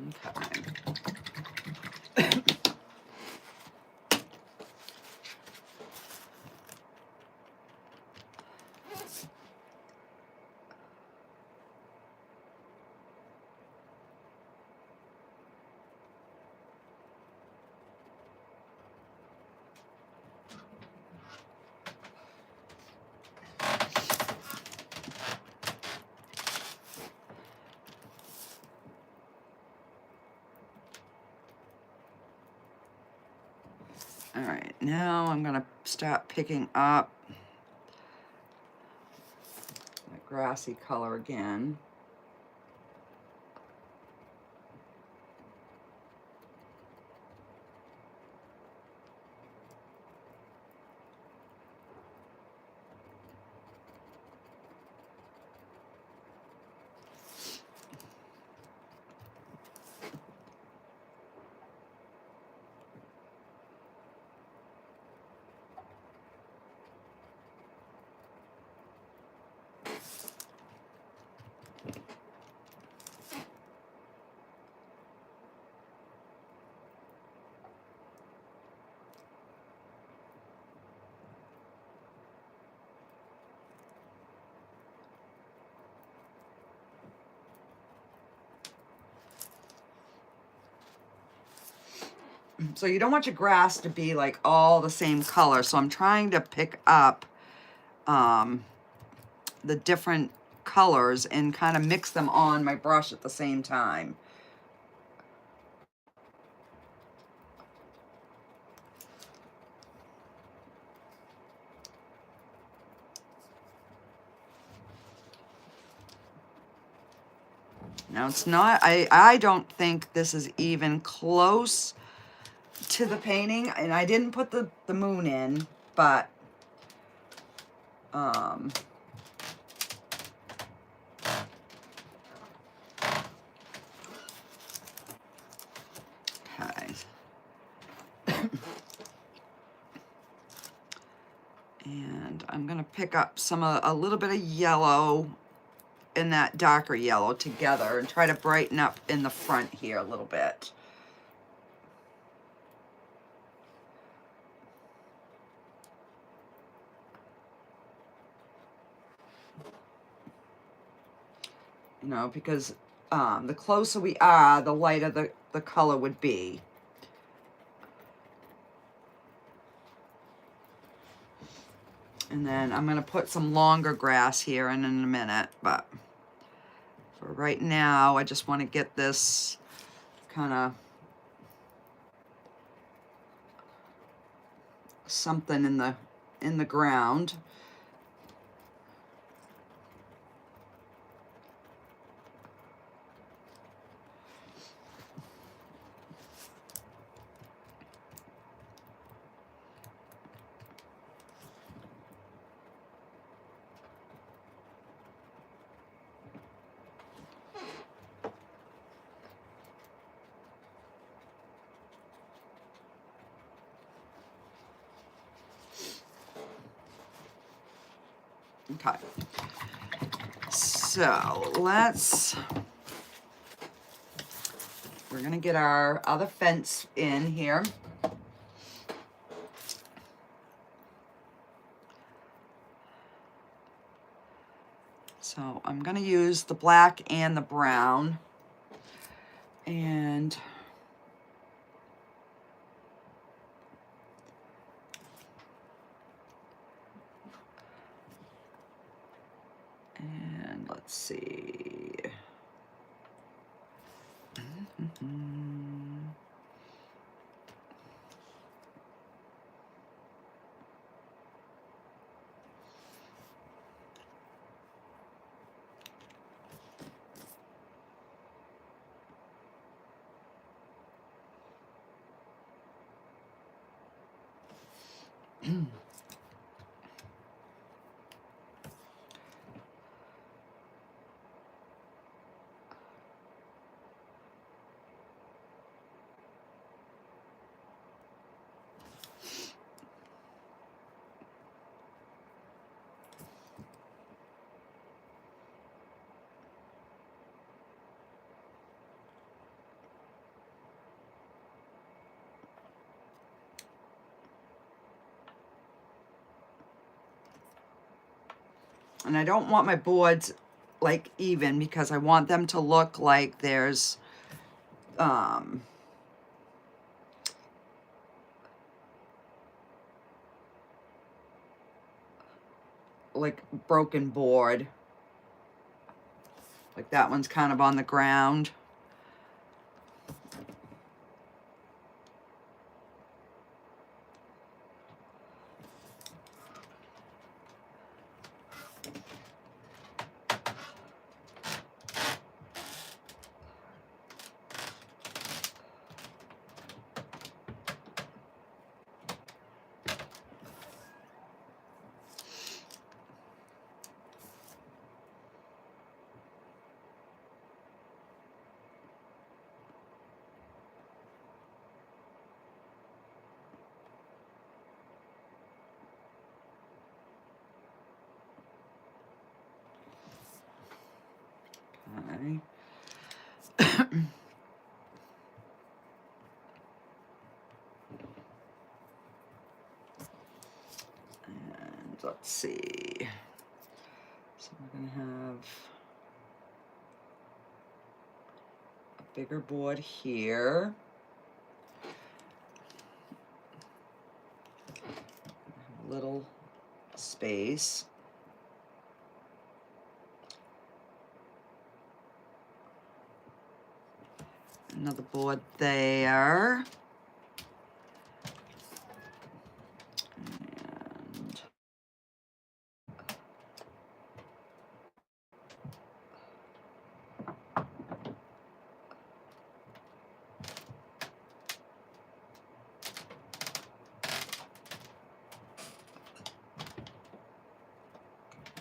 Okay. All right, now I'm gonna start picking up that grassy color again. So you don't want your grass to be like all the same color. So I'm trying to pick up the different colors and kind of mix them on my brush at the same time. Now it's not, I don't think this is even close to the painting, and I didn't put the moon in, but okay. And I'm gonna pick up a little bit of yellow and that darker yellow together and try to brighten up in the front here a little bit. You know, because the closer we are, the lighter the color would be. And then I'm gonna put some longer grass here in a minute, but for right now, I just wanna get this kind of something in the ground. Okay, so we're gonna get our other fence in here. So I'm gonna use the black and the brown, and let's see. And I don't want my boards like even, because I want them to look like there's like broken board. Like that one's kind of on the ground. Okay. And let's see. So we're going to have a bigger board here. A little space. Another board there. And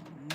okay.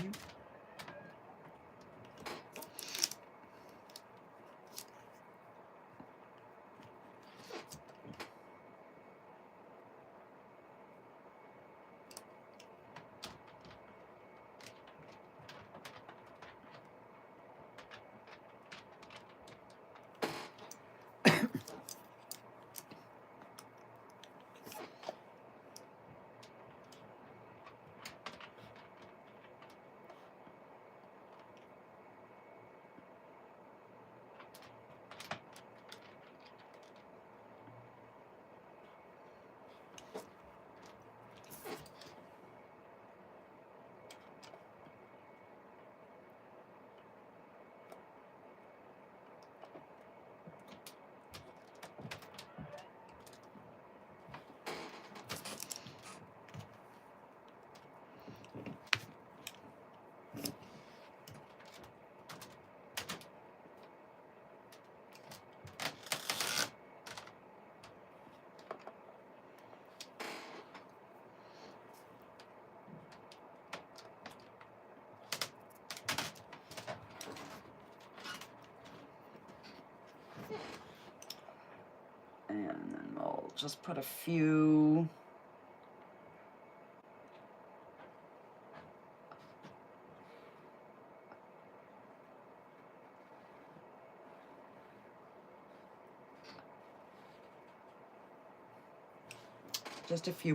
And then we'll just put a few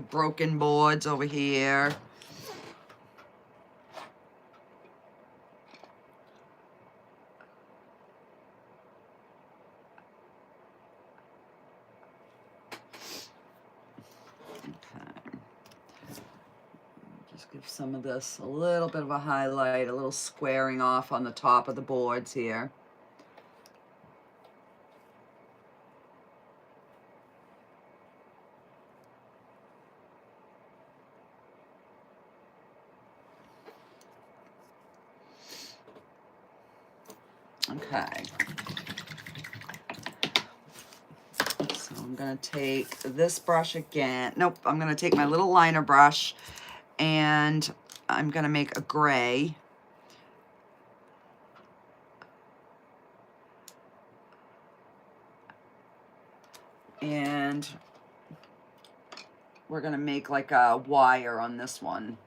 broken boards over here. Give some of this a little bit of a highlight, a little squaring off on the top of the boards here. Okay. So I'm going to take this brush again. Nope, I'm going to take my little liner brush and I'm going to make a gray. And we're going to make like a wire on this one.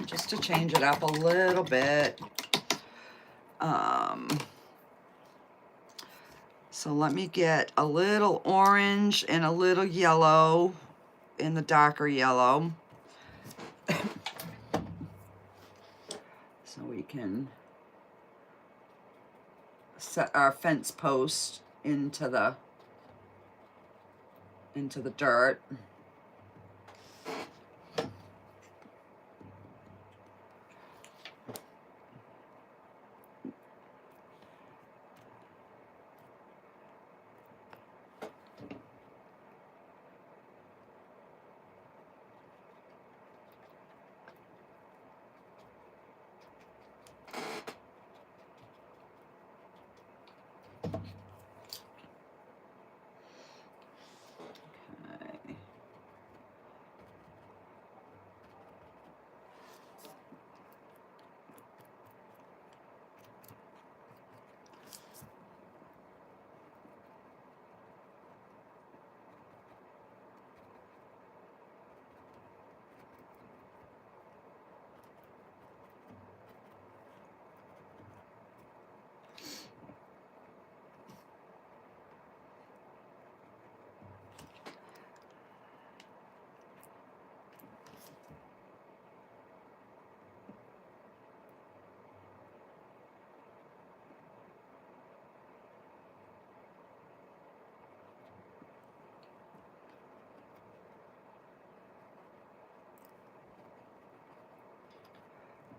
just to change it up a little bit. So let me get a little orange and a little yellow in the darker yellow. So we can set our fence post into the dirt.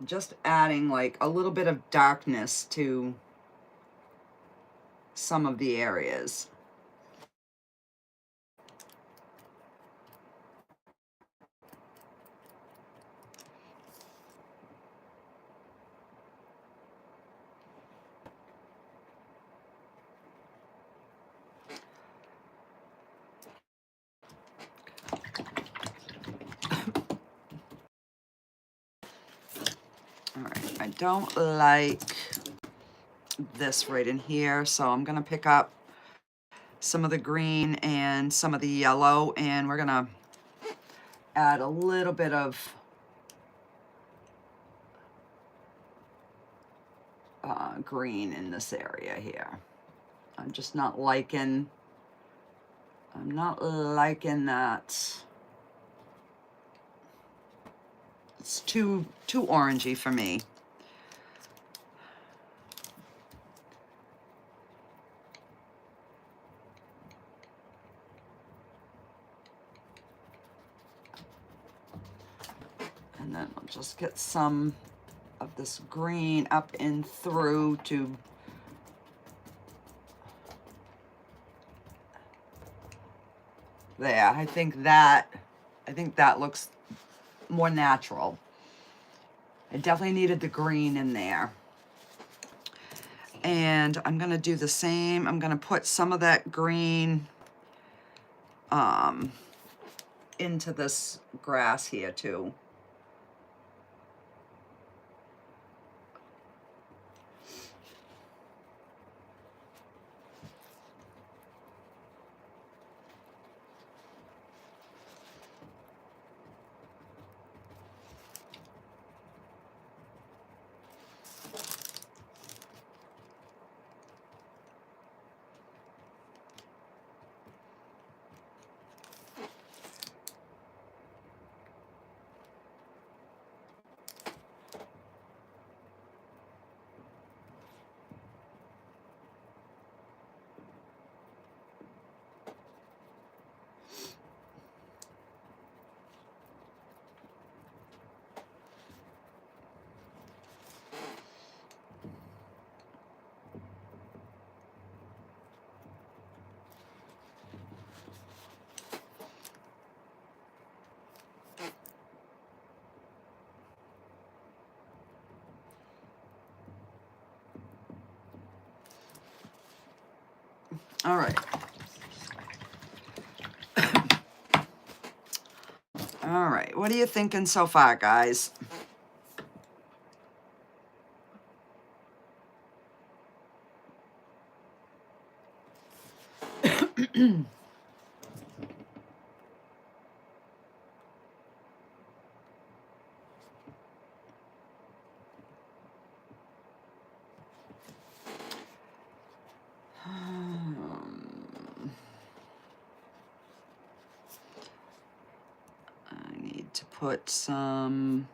Just adding like a little bit of darkness to some of the areas. All right, I don't like this right in here, so I'm gonna pick up some of the green and some of the yellow, and we're gonna add a little bit of green in this area here. I'm just not liking, I'm not liking that. It's too orangey for me. And then I'll just get some of this green up and through to there. I think that looks more natural. I definitely needed the green in there. And I'm gonna do the same. I'm gonna put some of that green into this grass here too. All right. All right, what are you thinking so far, guys? put some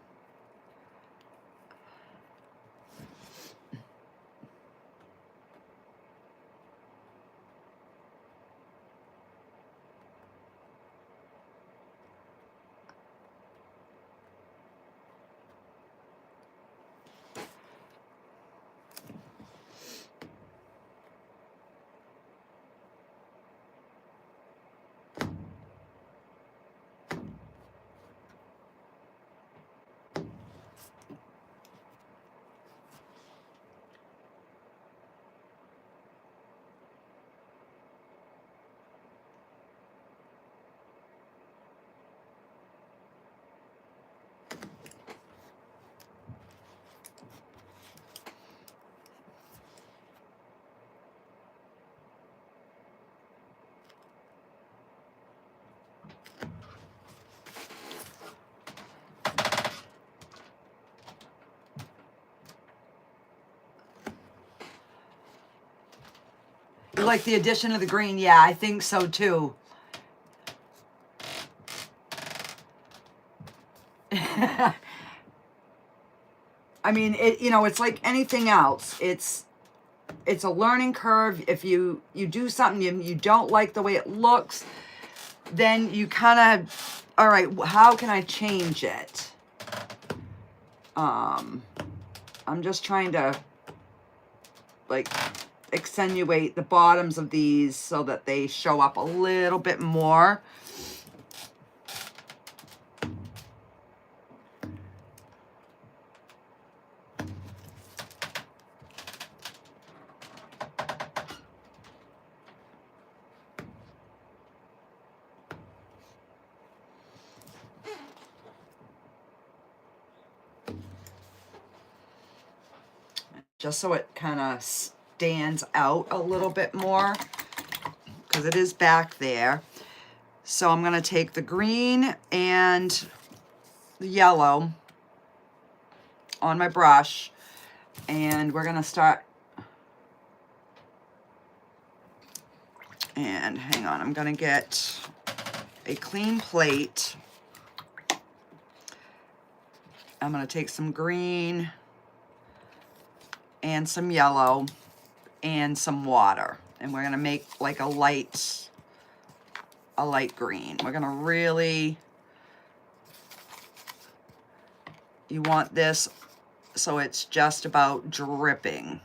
You like the addition of the green? Yeah, I think so too. I mean, it's like anything else. It's a learning curve. If you do something you don't like the way it looks, then you kind of, all right, how can I change it? I'm just trying to like accentuate the bottoms of these so that they show up a little bit more. Just so it kind of stands out a little bit more, because it is back there. So I'm going to take the green and the yellow on my brush, and we're going to start, and hang on, I'm going to get a clean plate. I'm going to take some green and some yellow and some water, and we're going to make like a light green. We're going to really, you want this so it's just about dripping.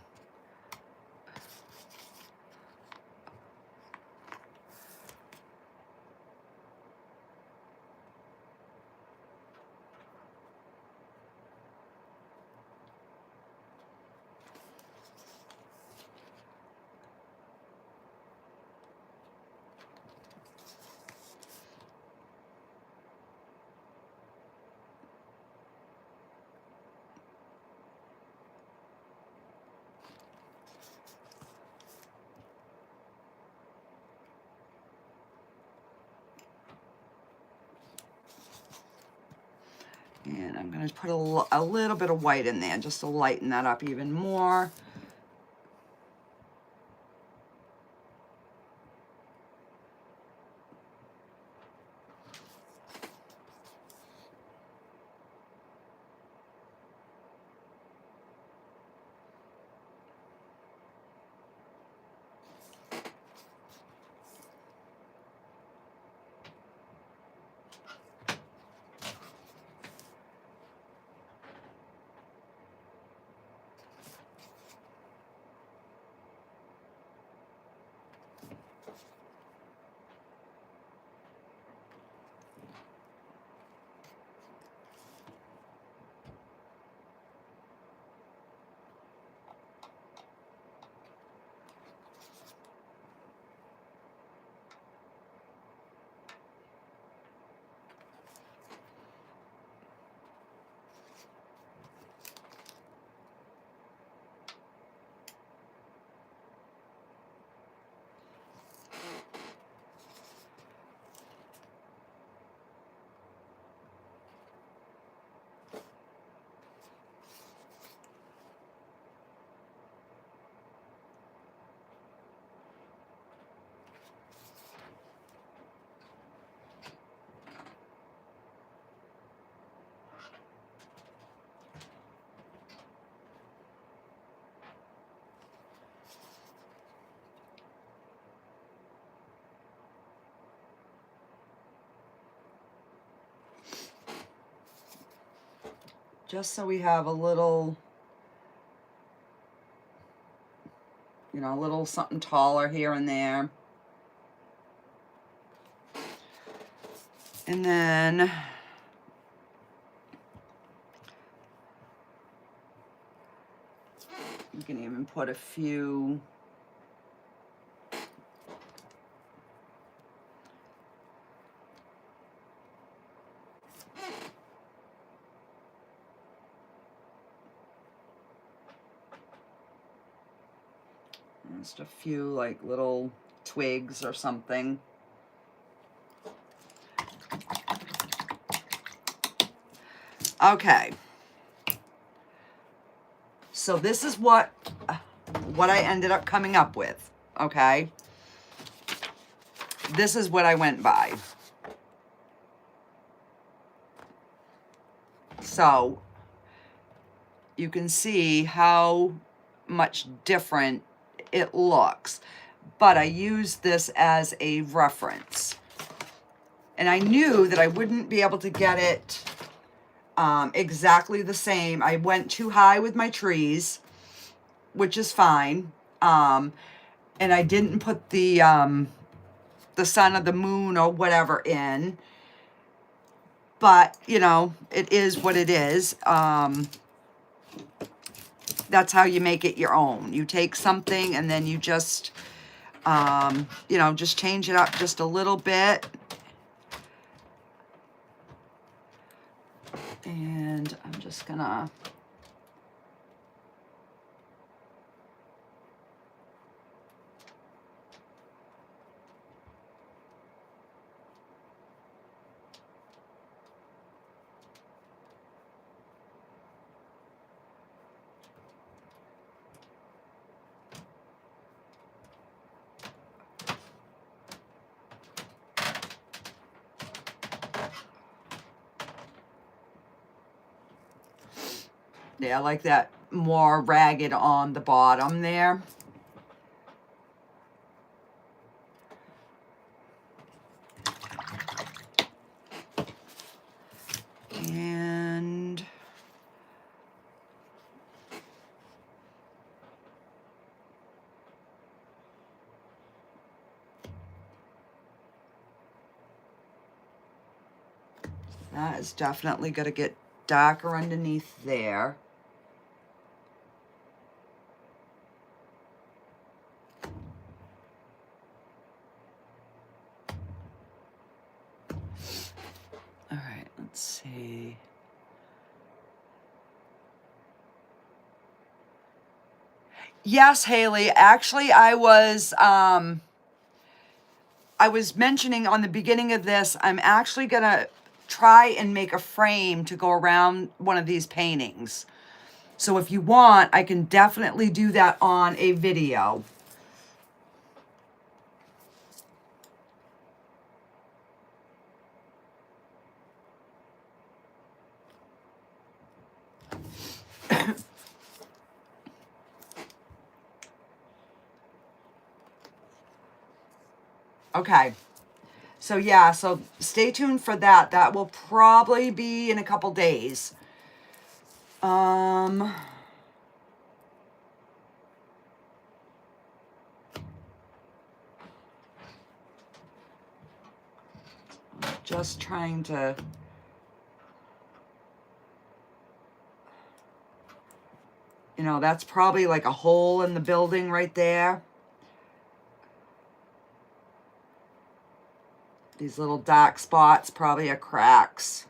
And I'm going to put a little bit of white in there just to lighten that up even more. just so we have a little, you know, a little something taller here and there. And then you can even put a few just a few like little twigs or something. Okay. So this is what I ended up coming up with, okay? This is what I went by. So you can see how much different it looks, but I used this as a reference. And I knew that I wouldn't be able to get it exactly the same. I went too high with my trees, which is fine. And I didn't put the sun or the moon or whatever in. But, you know, it is what it is. That's how you make it your own. You take something and then you just, you know, just change it up just a little bit. And I'm just gonna yeah, I like that more ragged on the bottom there. And that is definitely going to get darker underneath there. All right, let's see. Yes, Haley, actually I was mentioning on the beginning of this, I'm actually going to try and make a frame to go around one of these paintings. So if you want, I can definitely do that on a video. Okay. So yeah, so stay tuned for that. That will probably be in a couple days. Just trying to, you know, that's probably like a hole in the building right there. These little dark spots probably are cracks.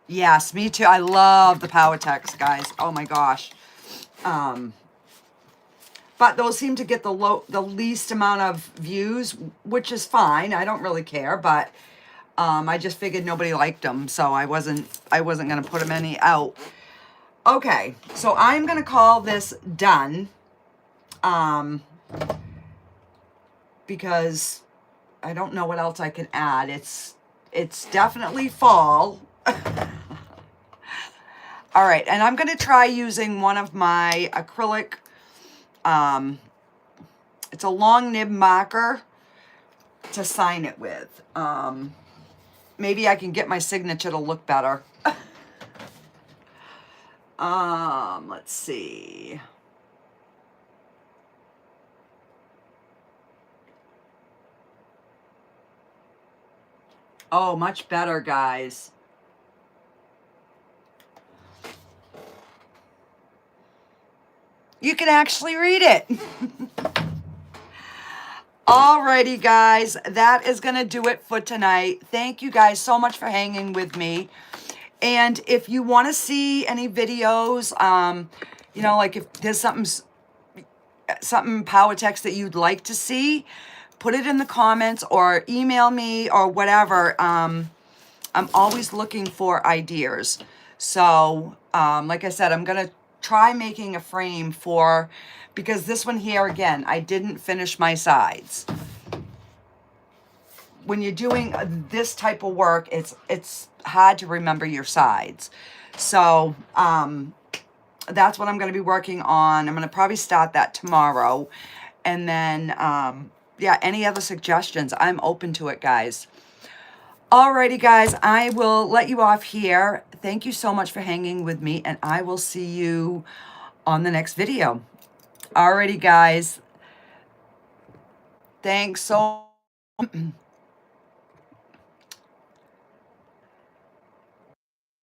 Yes, me too. I love the PowerTex, guys. Oh my gosh. But those seem to get the least amount of views, which is fine. I don't really care, but I just figured nobody liked them, so I wasn't gonna put them any out. Okay, so I'm gonna call this done, because I don't know what else I can add. It's definitely fall. All right, and I'm gonna try using one of my acrylic, it's a long nib marker to sign it with. Maybe I can get my signature to look better. Let's see. Oh, much better, guys. You can actually read it. Alrighty, guys, that is going to do it for tonight. Thank you guys so much for hanging with me. And if you want to see any videos, you know, like if there's something power text that you'd like to see, put it in the comments or email me or whatever. I'm always looking for ideas. So, like I said, I'm going to try making a frame for, because this one here, again, I didn't finish my sides. When you're doing this type of work, it's hard to remember your sides. So, that's what I'm going to be working on. I'm going to probably start that tomorrow. And then, yeah, any other suggestions, I'm open to it, guys. Alrighty, guys, I will let you off here. Thank you so much for hanging with me, and I will see you on the next video. Alrighty, guys. Thanks so much.